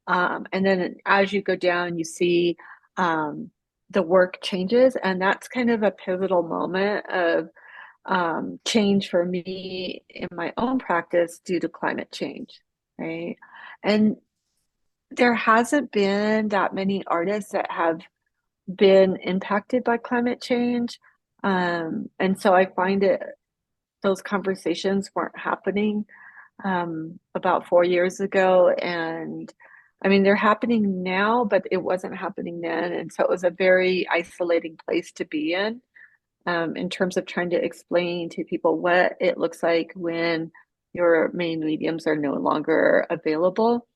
And then as you go down, you see the work changes. And that's kind of a pivotal moment of change for me in my own practice due to climate change, right? And there hasn't been that many artists that have been impacted by climate change. And so I find those conversations weren't happening about 4 years ago. And I mean, they're happening now, but it wasn't happening then. And so it was a very isolating place to be in terms of trying to explain to people what it looks like when your main mediums are no longer available.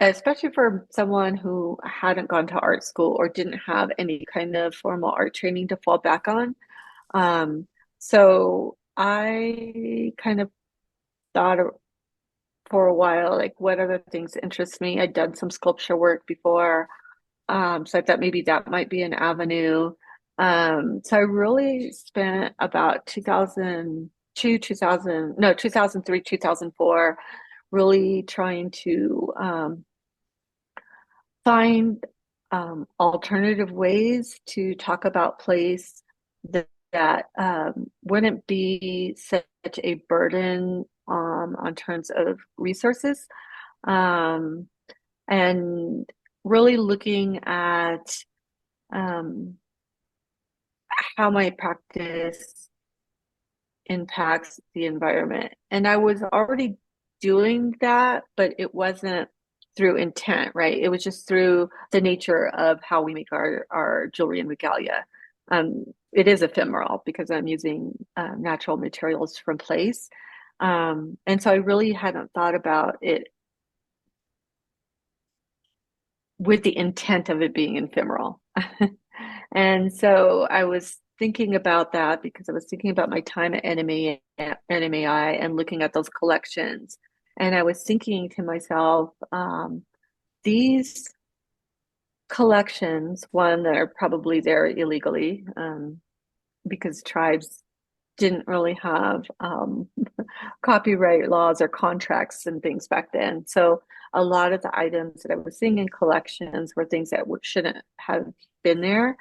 especially for someone who hadn't gone to art school or didn't have any kind of formal art training to fall back on. So I kind of thought for a while, like what other things interest me. I'd done some sculpture work before. So I thought maybe that might be an avenue. So I really spent about 2002, 2000, no, 2003, 2004, really trying to find alternative ways to talk about place that wouldn't be such a burden on terms of resources. Um, and really looking at um, how my practice impacts the environment. And I was already doing that, but it wasn't through intent, right? It was just through the nature of how we make our jewelry and regalia. It is ephemeral because I'm using natural materials from place. And so I really hadn't thought about it with the intent of it being ephemeral. And so I was thinking about that because I was thinking about my time at NMAI and looking at those collections. And I was thinking to myself, these collections, one, that are probably there illegally, because tribes didn't really have copyright laws or contracts and things back then. So a lot of the items that I was seeing in collections were things that shouldn't have been there.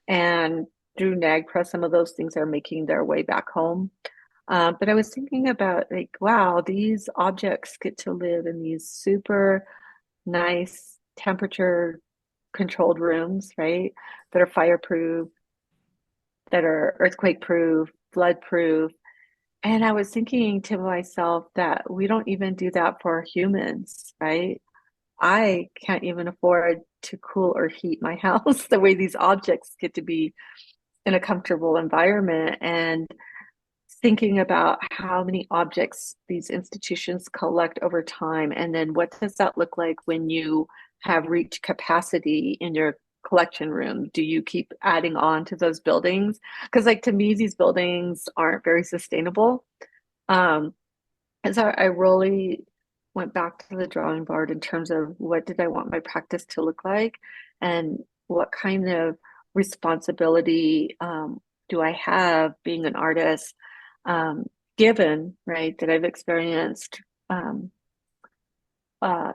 And through NAGPRA, some of those things are making their way back home. But I was thinking about like, wow, these objects get to live in these super nice temperature controlled rooms, right? That are fireproof, that are earthquake proof, flood proof. And I was thinking to myself that we don't even do that for humans, right? I can't even afford to cool or heat my house the way these objects get to be in a comfortable environment. And thinking about how many objects these institutions collect over time, and then what does that look like when you have reached capacity in your collection room? Do you keep adding on to those buildings? Because like to me, these buildings aren't very sustainable. Um, and so I really went back to the drawing board in terms of what did I want my practice to look like and what kind of responsibility do I have being an artist, um, given, right, that I've experienced um,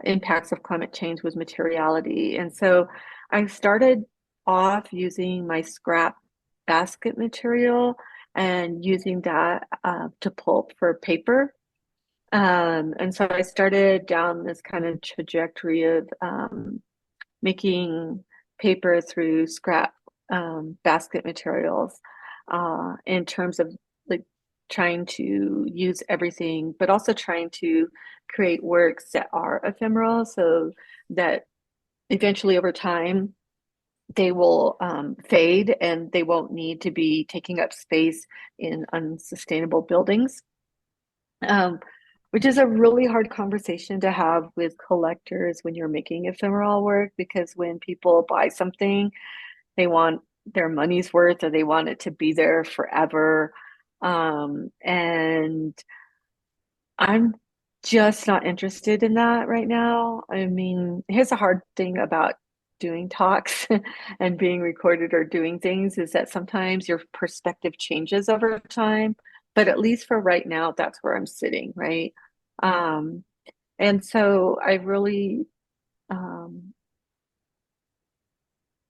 impacts of climate change with materiality. And so I started off using my scrap basket material and using that to pulp for paper. And so I started down this kind of trajectory of making paper through scrap basket materials in terms of like trying to use everything, but also trying to create works that are ephemeral so that eventually over time they will fade and they won't need to be taking up space in unsustainable buildings. Um, which is a really hard conversation to have with collectors when you're making ephemeral work, because when people buy something, they want their money's worth or they want it to be there forever. And I'm just not interested in that right now. I mean, here's the hard thing about doing talks and being recorded or doing things is that sometimes your perspective changes over time. But at least for right now, that's where I'm sitting, right? Um, and so I really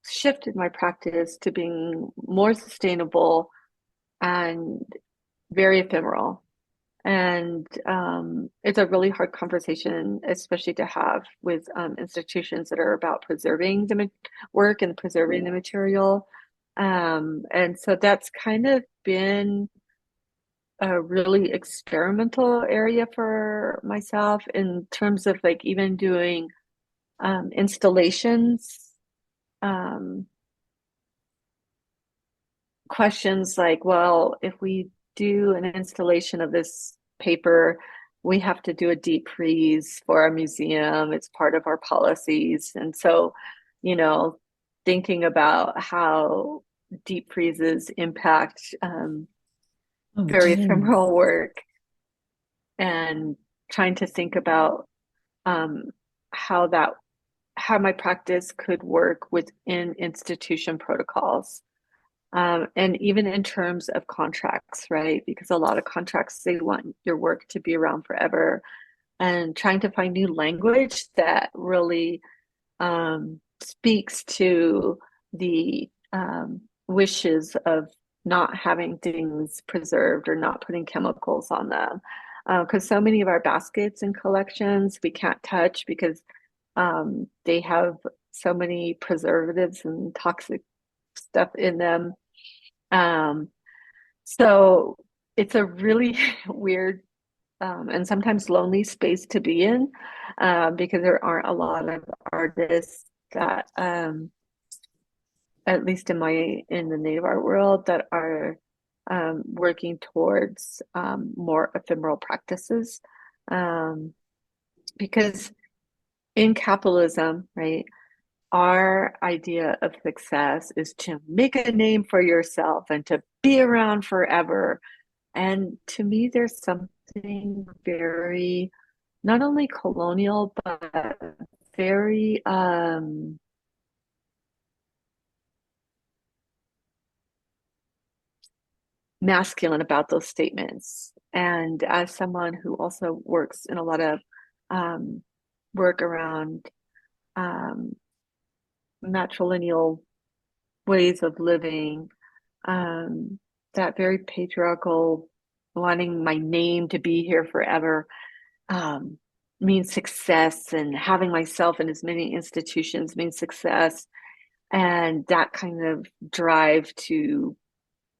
shifted my practice to being more sustainable and very ephemeral. And it's a really hard conversation, especially to have with institutions that are about preserving the work and preserving the material. And so that's kind of been a really experimental area for myself in terms of like even doing installations. Um, Questions like, well, if we do an installation of this paper, we have to do a deep freeze for our museum. It's part of our policies. And so, you know, thinking about how deep freezes impact Oh, very geez. ephemeral work, and trying to think about um, how my practice could work within institution protocols. And even in terms of contracts, right? Because a lot of contracts, they want your work to be around forever, and trying to find new language that really speaks to the wishes of not having things preserved or not putting chemicals on them. Because so many of our baskets and collections we can't touch because they have so many preservatives and toxic stuff in them. Um, so it's a really weird and sometimes lonely space to be in, because there aren't a lot of artists that, at least in the native art world, that are working towards more ephemeral practices. Um, because in capitalism, right, our idea of success is to make a name for yourself and to be around forever. And to me, there's something very, not only colonial, but very masculine about those statements. And as someone who also works in a lot of um, work around um, matrilineal ways of living, um, that very patriarchal, wanting my name to be here forever, um, means success, and having myself in as many institutions means success. And that kind of drive to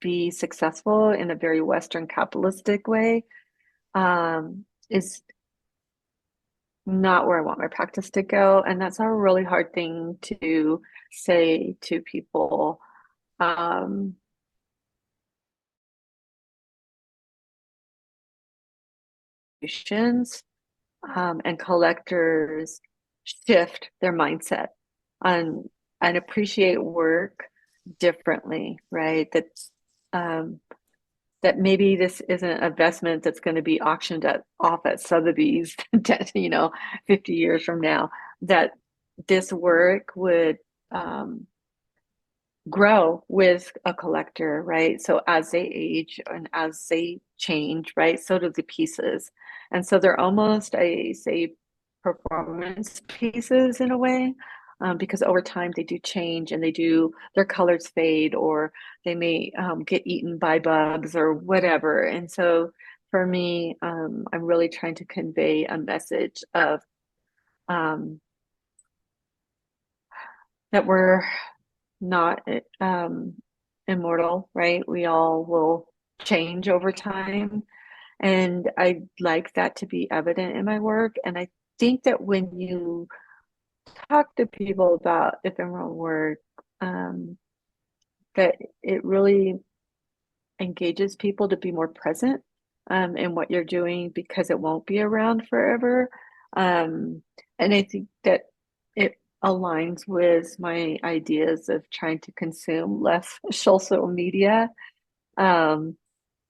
be successful in a very Western capitalistic way is not where I want my practice to go. And that's a really hard thing to say to people. Um, and collectors shift their mindset on and appreciate work differently, right? Um, that maybe this isn't an investment that's going to be auctioned off at Sotheby's, 50 years from now. That this work would grow with a collector, right? So as they age and as they change, right, so do the pieces. And so they're almost, I say, performance pieces in a way, because over time they do change, and their colors fade, or they may get eaten by bugs or whatever. And so for me, I'm really trying to convey a message of um, that we're not immortal, right? We all will change over time. And I like that to be evident in my work. And I think that when you talk to people about ephemeral work, that it really engages people to be more present in what you're doing, because it won't be around forever. And I think that it aligns with my ideas of trying to consume less social media, um,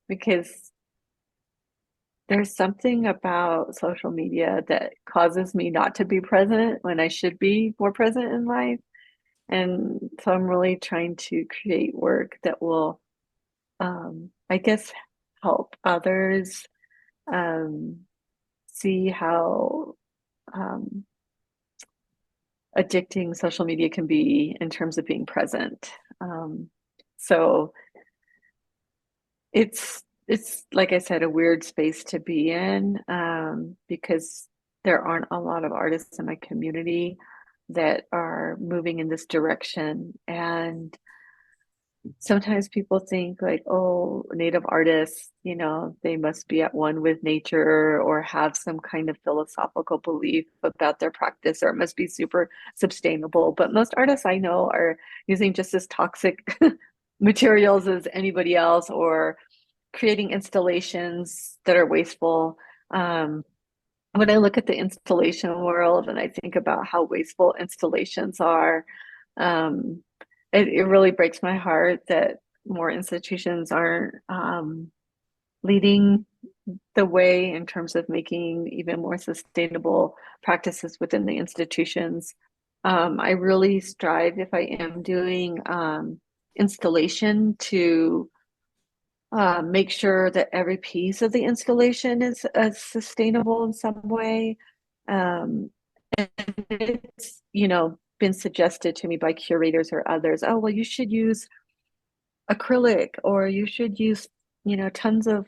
because there's something about social media that causes me not to be present when I should be more present in life. And so I'm really trying to create work that will, I guess, help others um, see how um, addicting social media can be in terms of being present. So it's like I said, a weird space to be in, because there aren't a lot of artists in my community that are moving in this direction. And sometimes people think like, oh, native artists, they must be at one with nature or have some kind of philosophical belief about their practice, or it must be super sustainable. But most artists I know are using just as toxic materials as anybody else, or creating installations that are wasteful. When I look at the installation world and I think about how wasteful installations are, um, it really breaks my heart that more institutions aren't leading the way in terms of making even more sustainable practices within the institutions. I really strive, if I am doing installation, to make sure that every piece of the installation is sustainable in some way. Um, and it's, been suggested to me by curators or others, oh, well, you should use acrylic, or you should use, tons of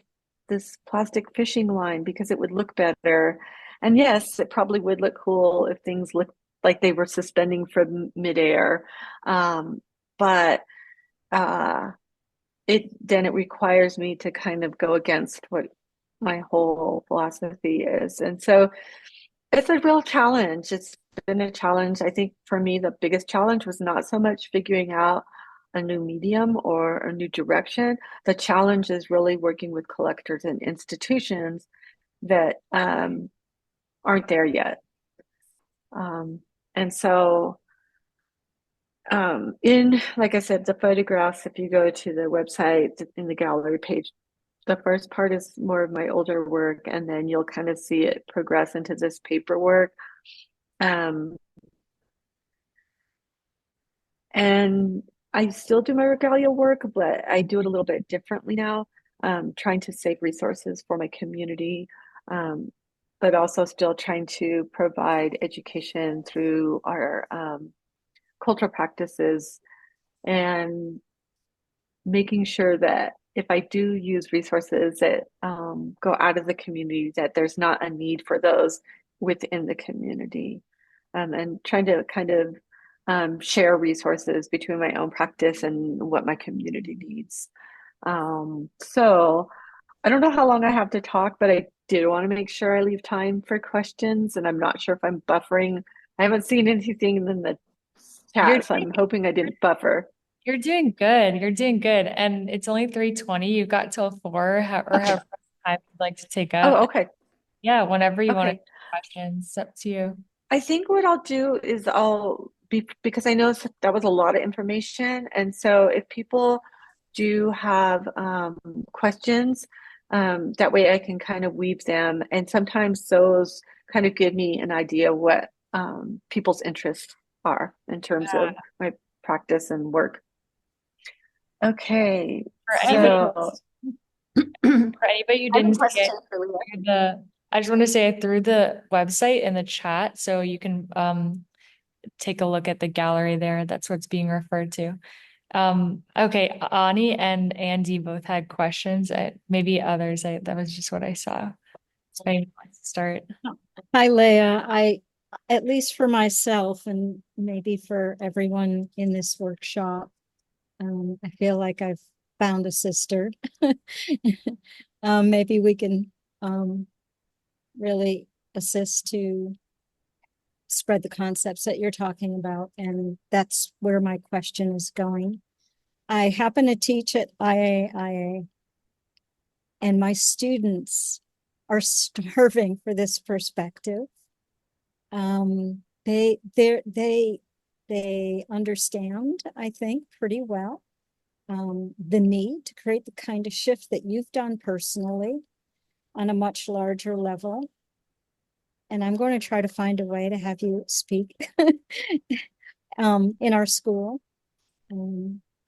this plastic fishing line because it would look better. And yes, it probably would look cool if things looked like they were suspending from midair. But uh, it requires me to kind of go against what my whole philosophy is. And so it's a real challenge. It's been a challenge. I think for me, the biggest challenge was not so much figuring out a new medium or a new direction. The challenge is really working with collectors and institutions that aren't there yet. And so, like I said, the photographs, if you go to the website in the gallery page, the first part is more of my older work, and then you'll kind of see it progress into this paperwork. Um, and I still do my regalia work, but I do it a little bit differently now, trying to save resources for my community, but also still trying to provide education through our cultural practices, and making sure that if I do use resources that go out of the community, that there's not a need for those within the community, and trying to kind of share resources between my own practice and what my community needs. So I don't know how long I have to talk, but I did want to make sure I leave time for questions, and I'm not sure if I'm buffering. I haven't seen anything in the You're chat, so I'm hoping I didn't buffer. you're doing good. You're doing good. And it's only 3:20. You've got till 4, or Okay. however much time you'd like to take Oh, up. okay. Yeah, whenever you want to Okay. take questions, it's up to you. I think what I'll do is I'll be, because I know that was a lot of information. And so if people do have questions, that way I can kind of weave them. And sometimes those kind of give me an idea what people's interests are in terms of my practice and work. Okay, For anybody, so for anybody who I have a didn't see it, question for Leah. I just want to say I threw the website in the chat so you can take a look at the gallery there. That's what's being referred to. Okay, Ani and Andy both had questions. Maybe others. That was just what I saw. So maybe let's start. Hi, Leah. At least for myself and maybe for everyone in this workshop, I feel like I've found a sister. Maybe we can really assist to spread the concepts that you're talking about. And that's where my question is going. I happen to teach at IAIA, and my students are starving for this perspective. They understand, I think, pretty well the need to create the kind of shift that you've done personally on a much larger level. And I'm going to try to find a way to have you speak in our school.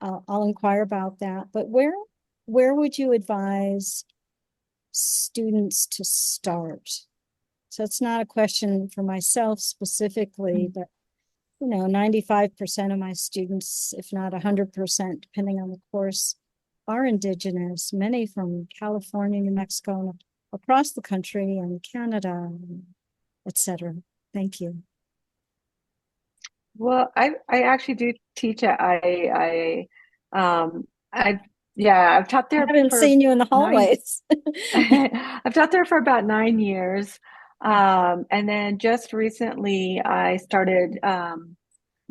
I'll inquire about that. But where would you advise students to start? So it's not a question for myself specifically, but 95% of my students, if not 100%, depending on the course, are Indigenous, many from California, New Mexico, and across the country, and Canada, etc. Thank you. Well, I actually do teach at IAIA. I've taught I there haven't for seen you in the hallways. I've taught there for about 9 years. And then just recently I started,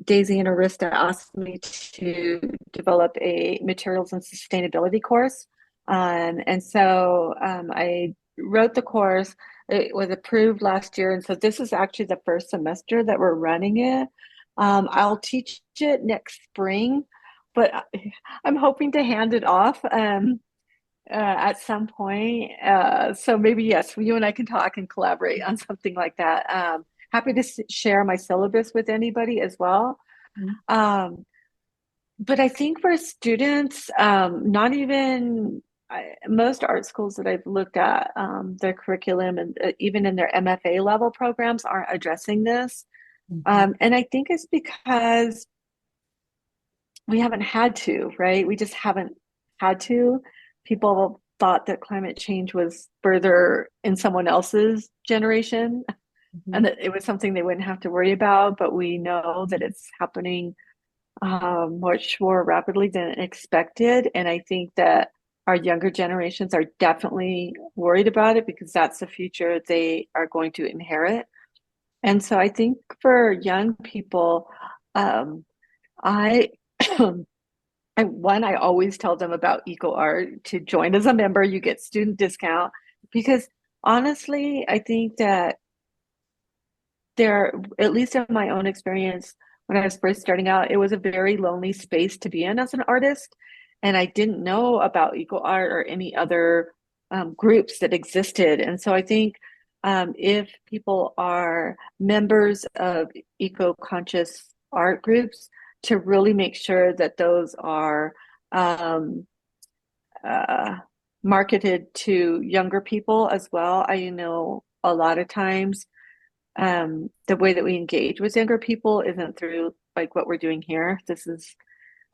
Daisy and Arista asked me to develop a materials and sustainability course. And so I wrote the course. It was approved last year, and so this is actually the first semester that we're running it. I'll teach it next spring, but I'm hoping to hand it off at some point. So maybe yes, you and I can talk and collaborate on something like that. Happy to share my syllabus with anybody as well. Um, but I think for students, not even most art schools that I've looked at, their curriculum and even in their MFA level programs aren't addressing this. And I think it's because we haven't had to, right? We just haven't had to. People thought that climate change was further in someone else's generation and that it was something they wouldn't have to worry about. But we know that it's happening much more rapidly than expected. And I think that our younger generations are definitely worried about it because that's the future they are going to inherit. And so I think for young people, I I always tell them about eco art to join as a member. You get student discount because honestly, I think that there, at least in my own experience, when I was first starting out, it was a very lonely space to be in as an artist. And I didn't know about eco art or any other groups that existed. And so I think if people are members of eco-conscious art groups, to really make sure that those are um, uh, marketed to younger people as well. I know a lot of times the way that we engage with younger people isn't through like what we're doing here. This is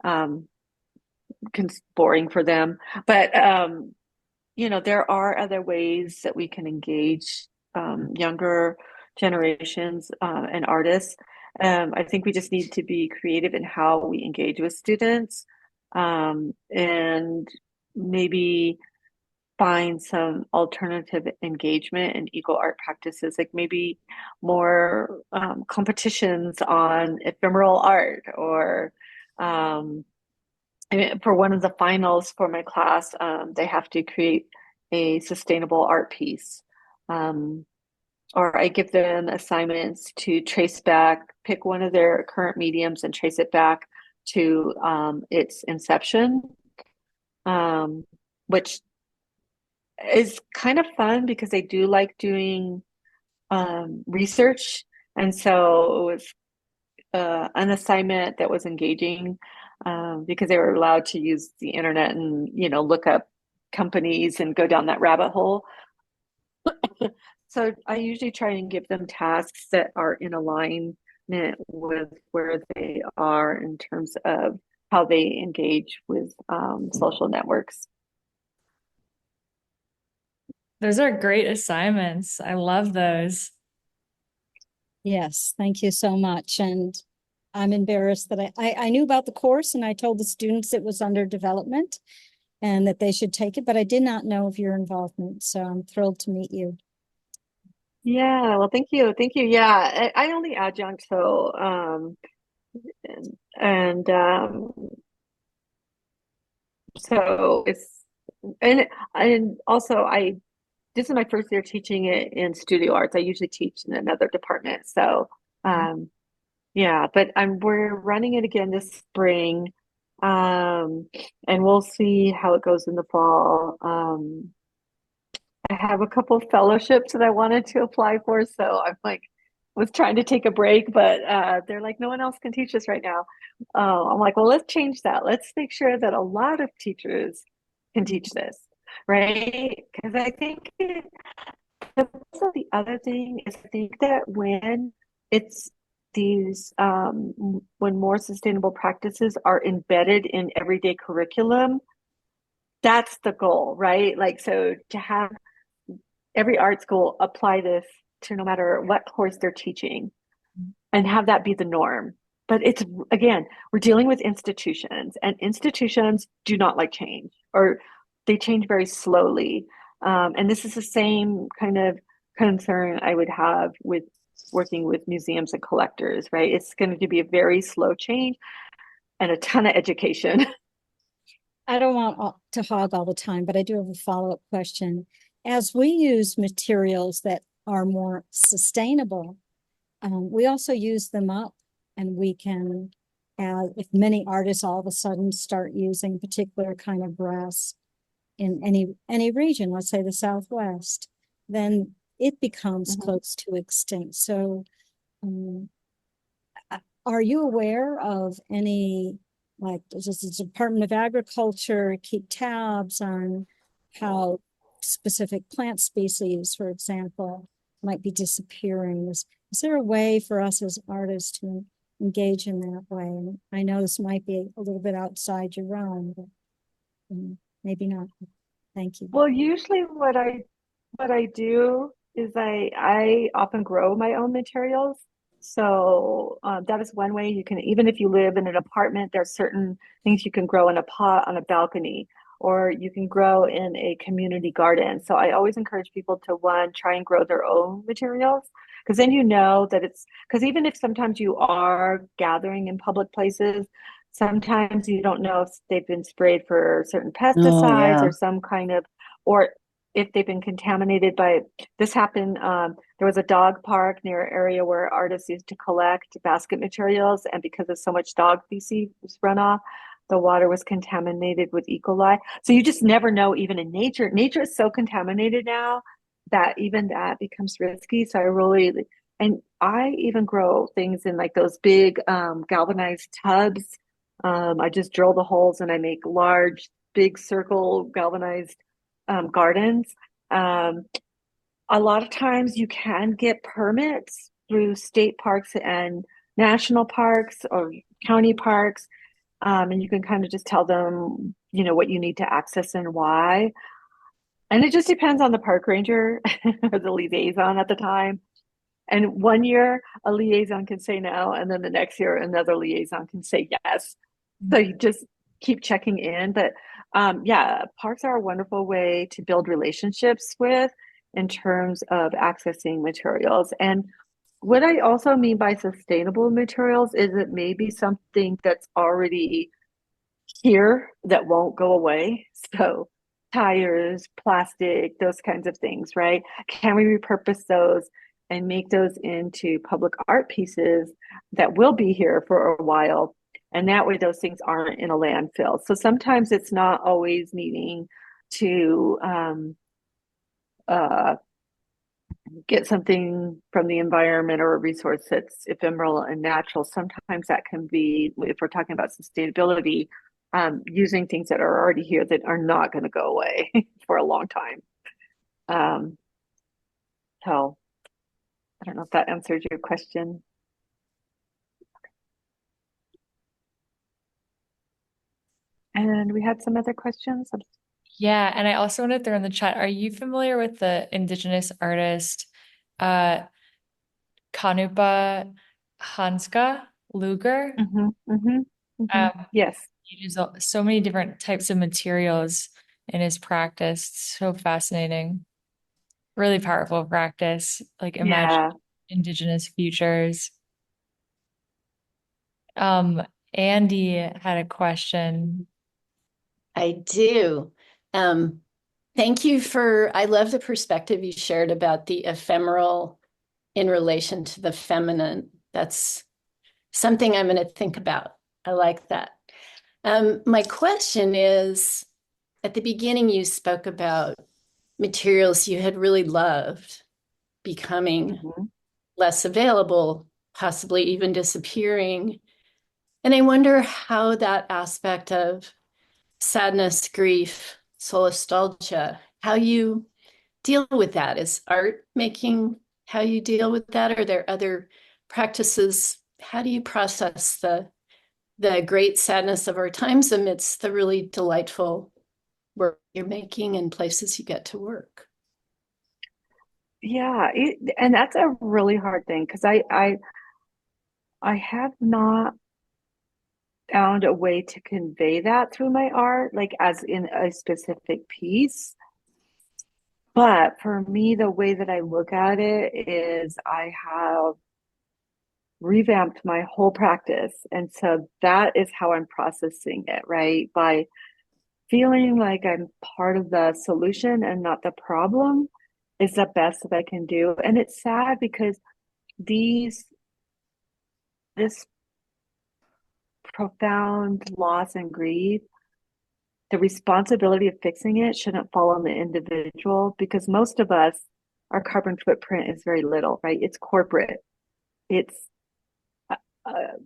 um, boring for them, but there are other ways that we can engage younger generations and artists. I think we just need to be creative in how we engage with students and maybe find some alternative engagement and eco art practices, like maybe more competitions on ephemeral art or for one of the finals for my class, they have to create a sustainable art piece. Um, or I give them assignments to trace back, pick one of their current mediums and trace it back to its inception, which is kind of fun because they do like doing research. And so it was an assignment that was engaging because they were allowed to use the internet and, look up companies and go down that rabbit hole. So I usually try and give them tasks that are in alignment with where they are in terms of how they engage with social networks. Those are great assignments. I love those. Yes, thank you so much. And I'm embarrassed that I knew about the course and I told the students it was under development and that they should take it, but I did not know of your involvement. So I'm thrilled to meet you. Yeah, well, thank you. Thank you. Yeah, I only adjunct, so and so it's and also I this is my first year teaching it in studio arts. I usually teach in another department. So yeah, but we're running it again this spring. And we'll see how it goes in the fall. I have a couple fellowships that I wanted to apply for, so I'm like was trying to take a break, but they're like, no one else can teach this right now. I'm like, well, let's change that. Let's make sure that a lot of teachers can teach this, right? Because I think also the other thing is I think that when it's these when more sustainable practices are embedded in everyday curriculum, that's the goal, right? Like, so to have every art school apply this to no matter what course they're teaching and have that be the norm. But it's, again, we're dealing with institutions, and institutions do not like change, or they change very slowly. And this is the same kind of concern I would have with working with museums and collectors, right? It's going to be a very slow change and a ton of education. I don't want to hog all the time, but I do have a follow-up question. as we use materials that are more sustainable, we also use them up, and we can, if many artists all of a sudden start using particular kind of brass in any region, let's say the Southwest, then it becomes Mhm. close to extinct. So, um, are you aware of any, like, does the Department of Agriculture keep tabs on how specific plant species, for example, might be disappearing? Is there a way for us as artists to engage in that way? And I know this might be a little bit outside your realm, but maybe not. Thank you. Well, usually what I do is I often grow my own materials. So that is one way you can, even if you live in an apartment, there's certain things you can grow in a pot on a balcony, or you can grow in a community garden. So I always encourage people to, one, try and grow their own materials, because then you know that it's, because even if sometimes you are gathering in public places, sometimes you don't know if they've been sprayed for certain Oh, pesticides yeah. or some kind of, or if they've been contaminated by, this happened, there was a dog park near an area where artists used to collect basket materials, and because of so much dog feces runoff, the water was contaminated with E. coli. So you just never know, even in nature. Nature is so contaminated now that even that becomes risky. So I really, and I even grow things in like those big galvanized tubs. I just drill the holes and I make large, big circle galvanized gardens. Um, a lot of times you can get permits through state parks and national parks or county parks. And you can kind of just tell them, what you need to access and why. And it just depends on the park ranger or the liaison at the time. And one year a liaison can say no, and then the next year another liaison can say yes. So you just keep checking in. But yeah, parks are a wonderful way to build relationships with in terms of accessing materials. And what I also mean by sustainable materials is it may be something that's already here that won't go away. So tires, plastic, those kinds of things, right? Can we repurpose those and make those into public art pieces that will be here for a while? And that way those things aren't in a landfill. So sometimes it's not always needing to uh, get something from the environment or a resource that's ephemeral and natural. Sometimes that can be, if we're talking about sustainability, using things that are already here that are not going to go away for a long time. Um, so I don't know if that answers your question. And we had some other questions. Yeah, and I also want to throw in the chat, are you familiar with the indigenous artist uh Kanupa Hanska Luger? Mm-hmm, mm-hmm, mm-hmm. Um, Yes. he uses so many different types of materials in his practice. It's so fascinating. Really powerful practice. Like imagine Yeah. indigenous futures. Um, Andy had a question. I do. Um, Thank you I love the perspective you shared about the ephemeral in relation to the feminine. That's something I'm going to think about. I like that. My question is, at the beginning, you spoke about materials you had really loved becoming Mm-hmm. less available, possibly even disappearing. And I wonder how that aspect of sadness, grief, solastalgia, how you deal with that. Is art making how you deal with that? Are there other practices? How do you process the great sadness of our times amidst the really delightful work you're making and places you get to work? Yeah, and that's a really hard thing because I have not found a way to convey that through my art, like as in a specific piece. But for me, the way that I look at it is I have revamped my whole practice. And so that is how I'm processing it, right? By feeling like I'm part of the solution and not the problem is the best that I can do. And it's sad because this profound loss and grief, the responsibility of fixing it shouldn't fall on the individual, because most of us, our carbon footprint is very little, right? It's corporate. It's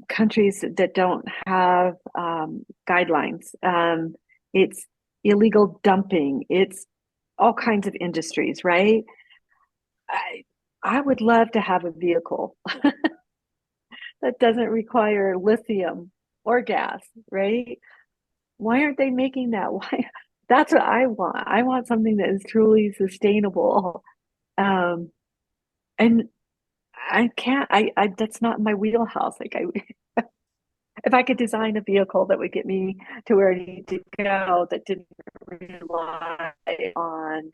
countries that don't have guidelines. It's illegal dumping. It's all kinds of industries, right? I I would love to have a vehicle that doesn't require lithium or gas, right? Why aren't they making that? Why? That's what I want. I want something that is truly sustainable. Um, and I can't, that's not my wheelhouse. Like if I could design a vehicle that would get me to where I need to go, that didn't rely on,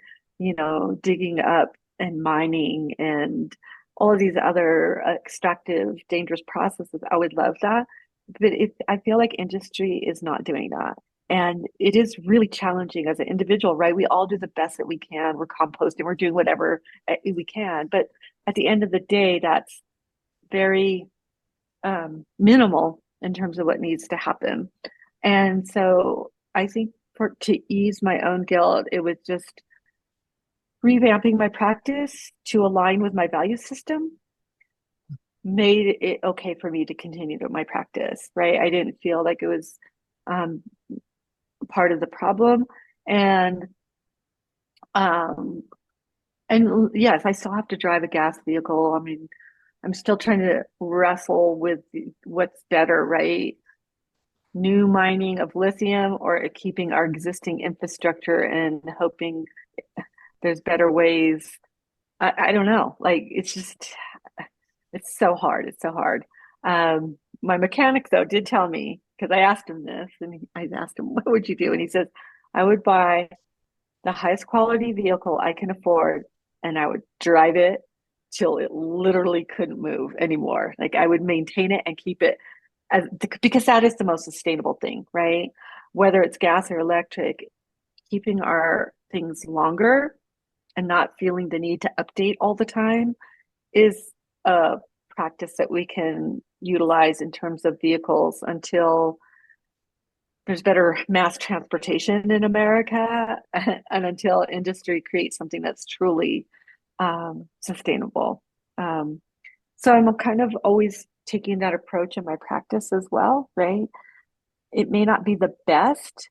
digging up and mining and all of these other extractive, dangerous processes, I would love that. But I feel like industry is not doing that. And it is really challenging as an individual, right? We all do the best that we can. We're composting, we're doing whatever we can. But at the end of the day, that's very minimal in terms of what needs to happen. And so I think to ease my own guilt, it was just revamping my practice to align with my value system made it okay for me to continue to my practice, right? I didn't feel like it was um, part of the problem. And um, and yes, I still have to drive a gas vehicle. I mean, I'm still trying to wrestle with what's better, right? New mining of lithium or keeping our existing infrastructure and hoping there's better ways. I don't know. Like it's so hard. It's so hard. My mechanic though did tell me, because I asked him this, and I asked him, what would you do? And he says, I would buy the highest quality vehicle I can afford, and I would drive it till it literally couldn't move anymore. Like I would maintain it and keep it because that is the most sustainable thing, right? Whether it's gas or electric, keeping our things longer and not feeling the need to update all the time is a practice that we can utilize in terms of vehicles until there's better mass transportation in America and until industry creates something that's truly sustainable. So I'm kind of always taking that approach in my practice as well, right? It may not be the best,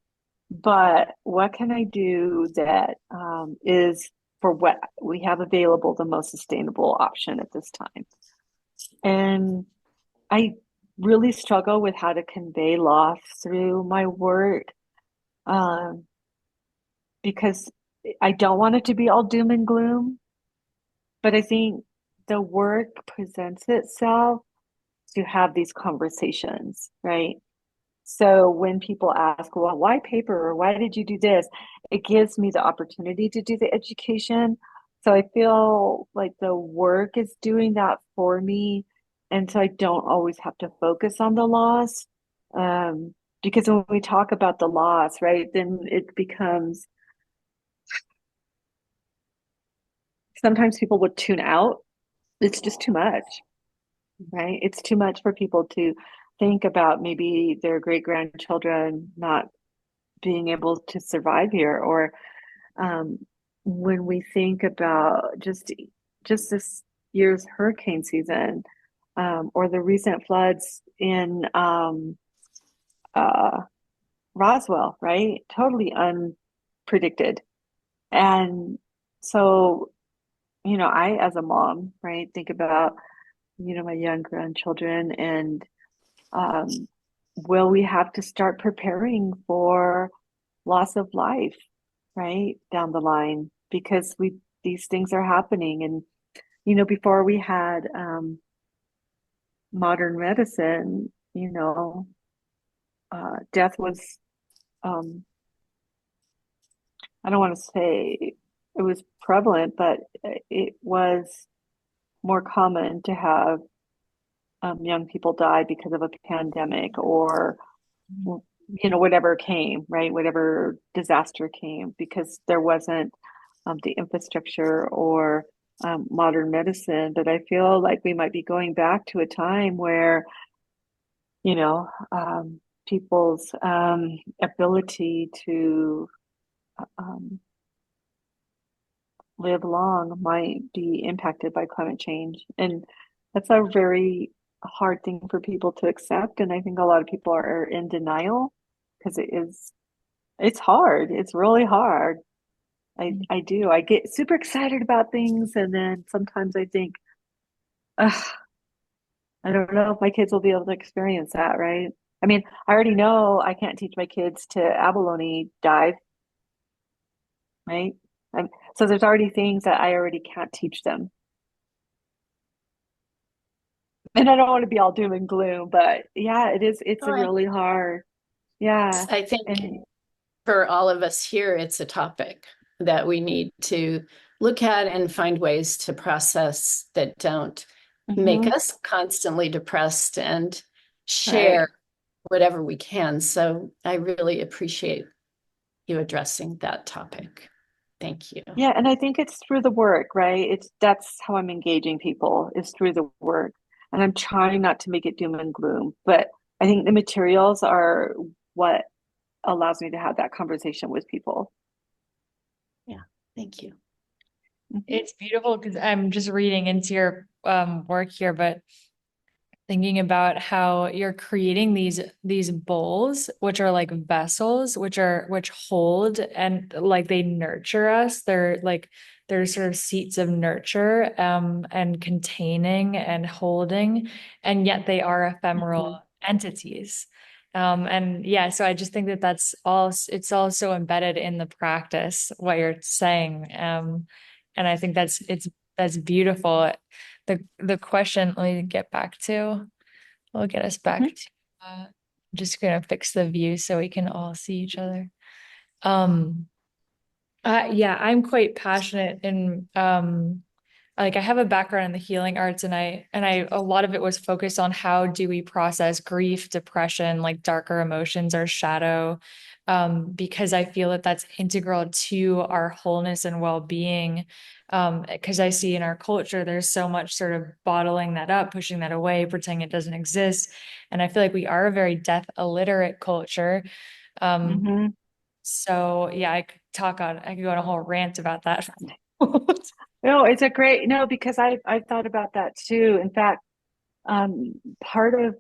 but what can I do that is for what we have available the most sustainable option at this time? And I really struggle with how to convey loss through my work um, because I don't want it to be all doom and gloom, but I think the work presents itself to have these conversations, right? So when people ask, well, why paper or why did you do this? It gives me the opportunity to do the education. So I feel like the work is doing that for me. And so I don't always have to focus on the loss. Because when we talk about the loss, right, then it becomes sometimes people would tune out. It's just too much, right? It's too much for people to think about maybe their great grandchildren not being able to survive here, or um, when we think about just this year's hurricane season, or the recent floods in uh, Roswell, right? Totally unpredicted. And so, I as a mom, right, think about my young grandchildren and um, will we have to start preparing for loss of life, right, down the line because these things are happening. And before we had modern medicine, death was um, I don't want to say it was prevalent, but it was more common to have young people die because of a pandemic or whatever came, right? Whatever disaster came, because there wasn't the infrastructure or modern medicine. But I feel like we might be going back to a time where, people's ability to um, live long might be impacted by climate change. And that's a very hard thing for people to accept. And I think a lot of people are in denial because it's hard. It's really hard. I do. I get super excited about things, and then sometimes I think, ugh, I don't know if my kids will be able to experience that, right? I mean, I already know I can't teach my kids to abalone dive, right? So there's already things that I already can't teach them. And I don't want to be all doom and gloom, but yeah, it's a Oh, really hard. Yeah. I think And for all of us here, it's a topic that we need to look at and find ways to process that don't make mhm, us constantly depressed and right. share whatever we can. So I really appreciate you addressing that topic. Thank you. Yeah, and I think it's through the work, right? That's how I'm engaging people is through the work. And I'm trying not to make it doom and gloom, but I think the materials are what allows me to have that conversation with people. Yeah, thank you. Mhm, It's beautiful because I'm just reading into your work here, but thinking about how you're creating these bowls, which are like vessels, which hold and like they nurture us. They're sort of seats of nurture, and containing and holding, and yet they are ephemeral mhm, entities. And yeah, so I just think that it's all so embedded in the practice, what you're saying. And I think that's beautiful. The question, let me get back to, we'll get us back mhm, to, I'm just gonna fix the view so we can all see each other. Um, yeah, I'm quite passionate in, like I have a background in the healing arts, and a lot of it was focused on how do we process grief, depression, like darker emotions or shadow, because I feel that that's integral to our wholeness and well-being. Because I see in our culture there's so much sort of bottling that up, pushing that away, pretending it doesn't exist, and I feel like we are a very death illiterate culture. Um, mhm. so yeah, I could go on a whole rant about that. No, it's a great, no, because I've thought about that too. In fact, part of,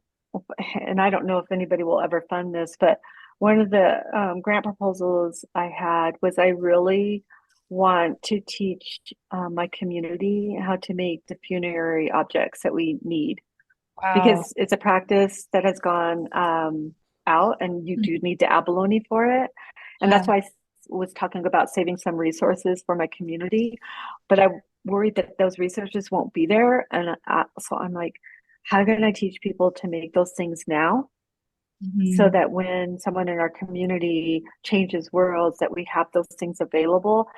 and I don't know if anybody will ever fund this, but one of the grant proposals I had was I really want to teach my community how to make the funerary objects that we need, Wow. because it's a practice that has gone out, and you do need the abalone for it. And that's Yeah. why I was talking about saving some resources for my community. But I worried that those resources won't be there. And so I'm like, how can I teach people to make those things now? So Mhm. that when someone in our community changes worlds, that we have those things available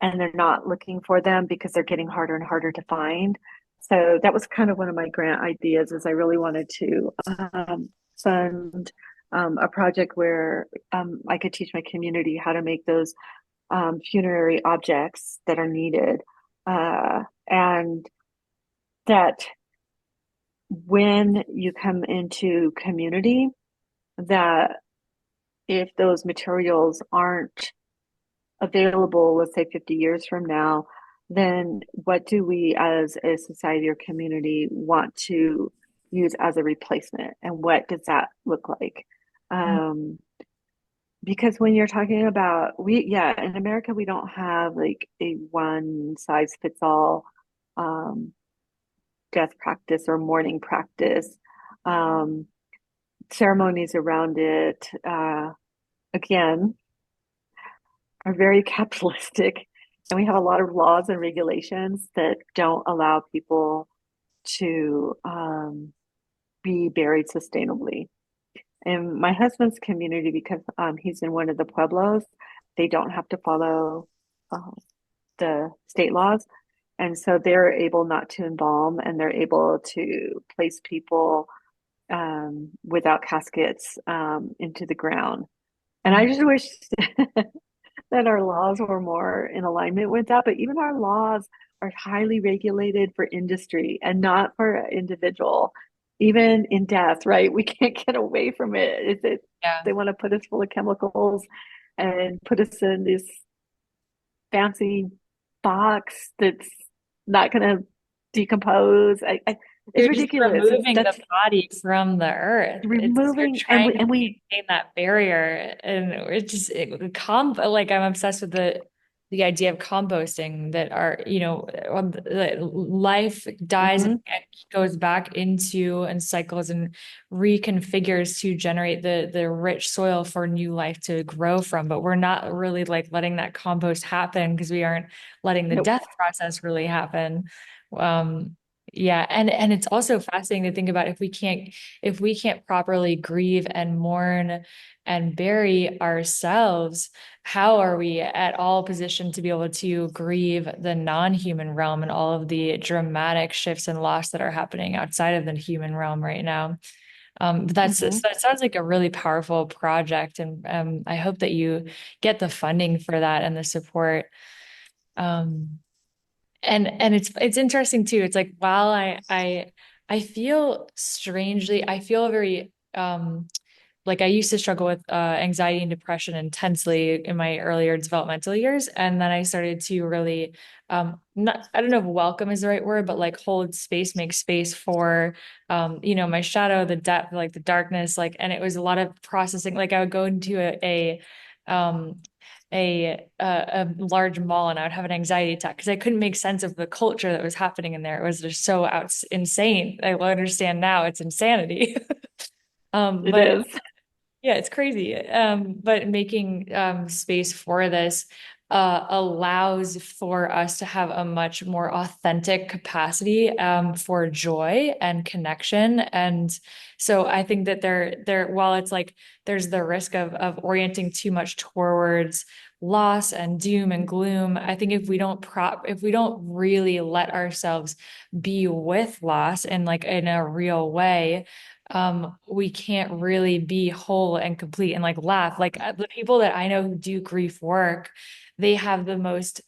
and they're not looking for them because they're getting harder and harder to find. So that was kind of one of my grant ideas is I really wanted to fund a project where I could teach my community how to make those funerary objects that are needed. And that when you come into community, that if those materials aren't available, let's say 50 years from now, then what do we as a society or community want to use as a replacement? And what does that look like? Um, because when you're talking about, yeah, in America, we don't have like a one size fits all um, death practice or mourning practice. Um, Ceremonies around it, again, are very capitalistic, and we have a lot of laws and regulations that don't allow people to be buried sustainably. In my husband's community, because he's in one of the pueblos, they don't have to follow uh, the state laws. And so they're able not to embalm, and they're able to place people without caskets into the ground. And I just wish that our laws were more in alignment with that. But even our laws are highly regulated for industry and not for individual. Even in death, right? We can't get away from it. Yeah. They want to put us full of chemicals and put us in this fancy box that's not going to decompose. It's You're just ridiculous. removing the That's body from the earth. You're removing, trying to and we maintain that barrier, and like I'm obsessed with the idea of composting that are, life dies mhm, and goes back into and cycles and reconfigures to generate the rich soil for new life to grow from. But we're not really like letting that compost happen because we aren't letting the nope. death process really happen. Um, yeah, and it's also fascinating to think about if we can't properly grieve and mourn and bury ourselves, how are we at all positioned to be able to grieve the non-human realm and all of the dramatic shifts and loss that are happening outside of the human realm right now? But Mhm. that sounds like a really powerful project, and I hope that you get the funding for that and the support. Um, and it's interesting too. It's like while I feel strangely, I feel very like I used to struggle with anxiety and depression intensely in my earlier developmental years, and then I started to really not, I don't know if welcome is the right word, but like hold space, make space for my shadow, the depth, like the darkness, like, and it was a lot of processing. Like I would go into um a large mall and I would have an anxiety attack because I couldn't make sense of the culture that was happening in there. It was just so insane. I understand now it's insanity. It But is. yeah, it's crazy. But making space for this allows for us to have a much more authentic capacity for joy and connection. And so I think that while it's like there's the risk of orienting too much towards loss and doom and gloom, I think if we don't really let ourselves be with loss and like in a real way, we can't really be whole and complete and like laugh. Like the people that I know who do grief work, they have the most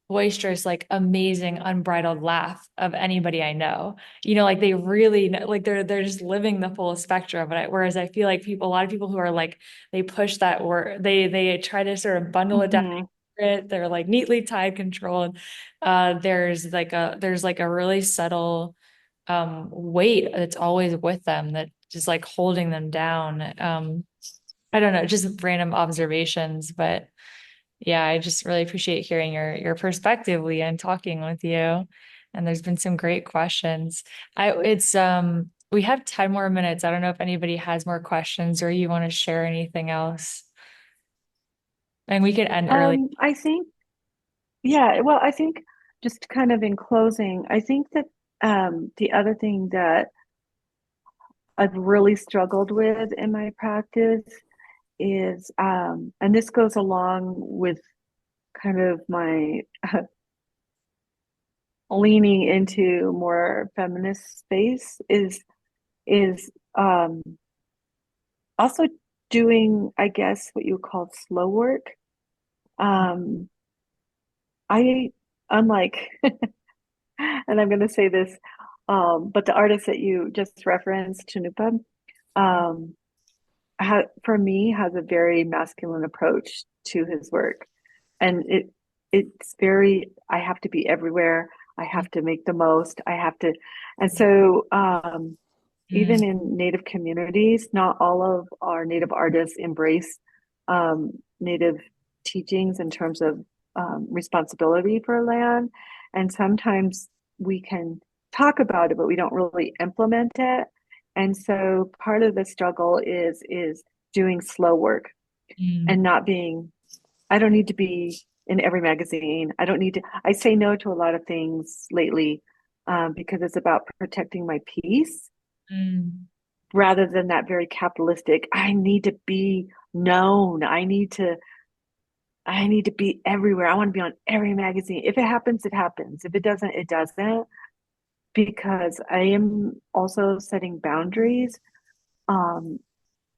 boisterous, like amazing, unbridled laugh of anybody I know. Like they really like they're just living the full spectrum of it. Whereas I feel like a lot of people who are like they push that word, they try to sort of bundle it down. Mhm. They're like neatly tied, controlled. There's like a really subtle weight that's always with them that just like holding them down. I don't know, just random observations, but yeah, I just really appreciate hearing your perspective, Leah, and talking with you. And there's been some great questions. We have 10 more minutes. I don't know if anybody has more questions or you want to share anything else. And we could end early. I think, yeah, well, I think just kind of in closing, I think that the other thing that I've really struggled with in my practice is, and this goes along with kind of my leaning into more feminist space is also doing, I guess, what you call slow work. Um, I unlike, and I'm going to say this, but the artist that you just referenced, Chanupa, um, for me has a very masculine approach to his work, and it's very, I have to be everywhere. I have to make the most. I have to, and so even Mm, in Native communities, not all of our Native artists embrace Native teachings in terms of responsibility for land. And sometimes we can talk about it, but we don't really implement it. And so part of the struggle is doing slow work mm, and not being, I don't need to be in every magazine. I don't need to, I say no to a lot of things lately because it's about protecting my peace mm, rather than that very capitalistic, I need to be known. I need to be everywhere. I want to be on every magazine. If it happens, it happens. If it doesn't, it doesn't. Because I am also setting boundaries um,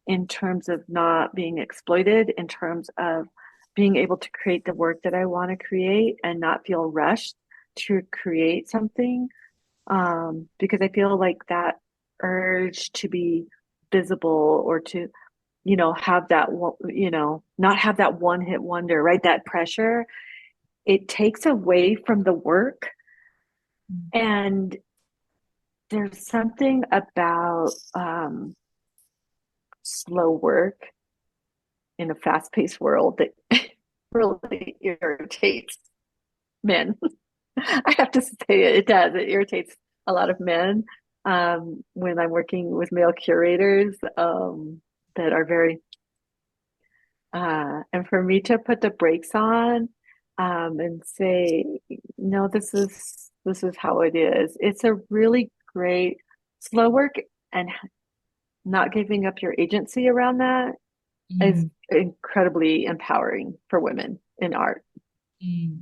in terms of not being exploited, in terms of being able to create the work that I want to create and not feel rushed to create something. Because I feel like that urge to be visible or to, have that, not have that one hit wonder, right? That pressure, it takes away from the work. And there's something about slow work in a fast-paced world that really irritates men. I have to say it does. It irritates a lot of men when I'm working with male curators that are very and for me to put the brakes on and say, no, this is how it is. It's a really great slow work, and not giving up your agency around that is Mm. incredibly empowering for women in art. Mm.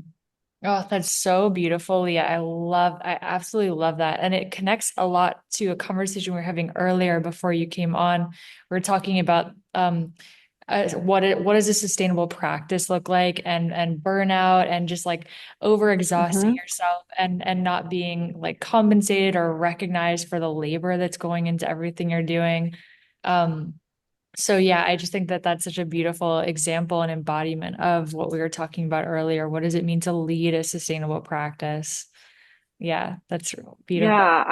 Oh, that's so beautiful, Leah. I absolutely love that. And it connects a lot to a conversation we were having earlier before you came on. We are talking about what does a sustainable practice look like, and burnout, and just like over exhausting Hmm. yourself, and not being like compensated or recognized for the labor that's going into everything you're doing. Um, so yeah, I just think that that's such a beautiful example and embodiment of what we were talking about earlier. What does it mean to lead a sustainable practice? Yeah, that's beautiful. Yeah,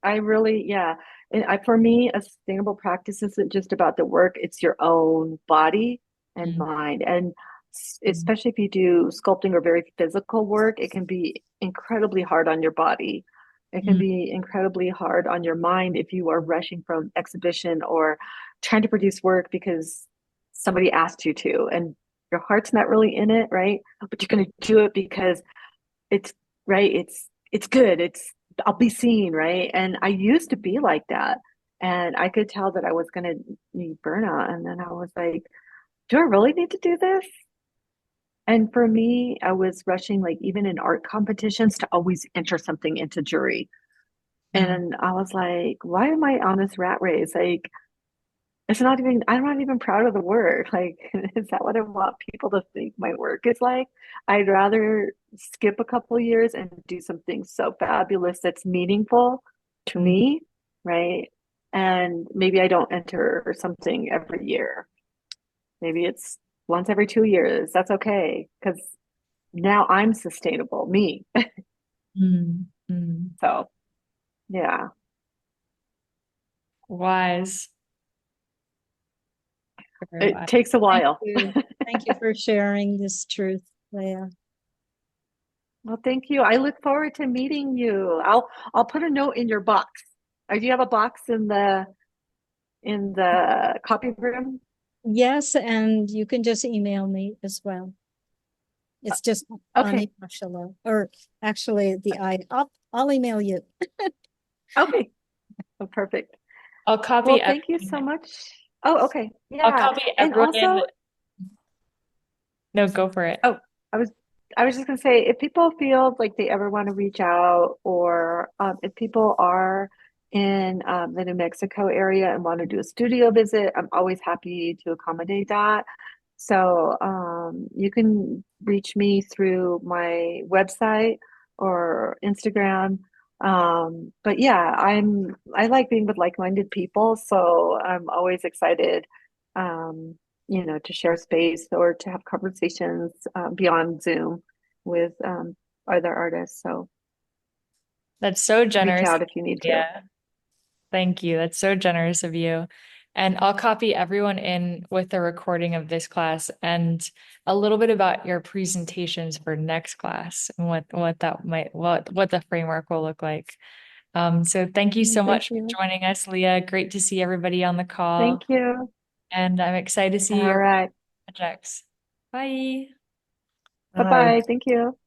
I really, yeah. And for me, a sustainable practice isn't just about the work, it's your own body and Mm, mind. And mm, especially if you do sculpting or very physical work, it can be incredibly hard on your body. It can mm, be incredibly hard on your mind if you are rushing from exhibition or trying to produce work because somebody asked you to, and your heart's not really in it, right? But you're going to do it because it's right, it's good, it's I'll be seen, right? And I used to be like that, and I could tell that I was going to need burnout, and then I was like, do I really need to do this? And for me, I was rushing, like even in art competitions, to always enter something into jury. mm, And I was like, why am I on this rat race? Like, it's not even, I'm not even proud of the work. Like, is that what I want people to think my work is like? I'd rather skip a couple years and do something so fabulous that's meaningful to mm, me, right? And maybe I don't enter something every year. Maybe it's once every 2 years. That's okay. Because now I'm sustainable, me. mm, mm. So, yeah. Wise. Very It wise. takes a Thank while. you. Thank you for sharing this truth, Leah. Well, thank you. I look forward to meeting you. I'll put a note in your box. Do you have a box in the copy room? Yes, and you can just email me as well. It's just Okay. Ani Mashallah, or actually I'll email you. Okay. Oh, perfect. I'll copy Well, thank you everyone. so much. Oh, okay. I'll Yeah. copy And everyone in. also, No, go for it. oh, I was I was just gonna say, if people feel like they ever want to reach out, or if people are in the New Mexico area and want to do a studio visit, I'm always happy to accommodate that. So you can reach me through my website or Instagram. But yeah, I like being with like-minded people, so I'm always excited. Um, to share space or to have conversations beyond Zoom with other artists. So That's so reach generous out of if you need you. to. Yeah. Thank you. That's so generous of you. And I'll copy everyone in with the recording of this class and a little bit about your presentations for next class and what the framework will look like. So thank you so Thank much for you. joining us, Leah. Great to see everybody on the call, Thank you. and I'm excited to see All your right. projects. Bye. Bye-bye. Thank you.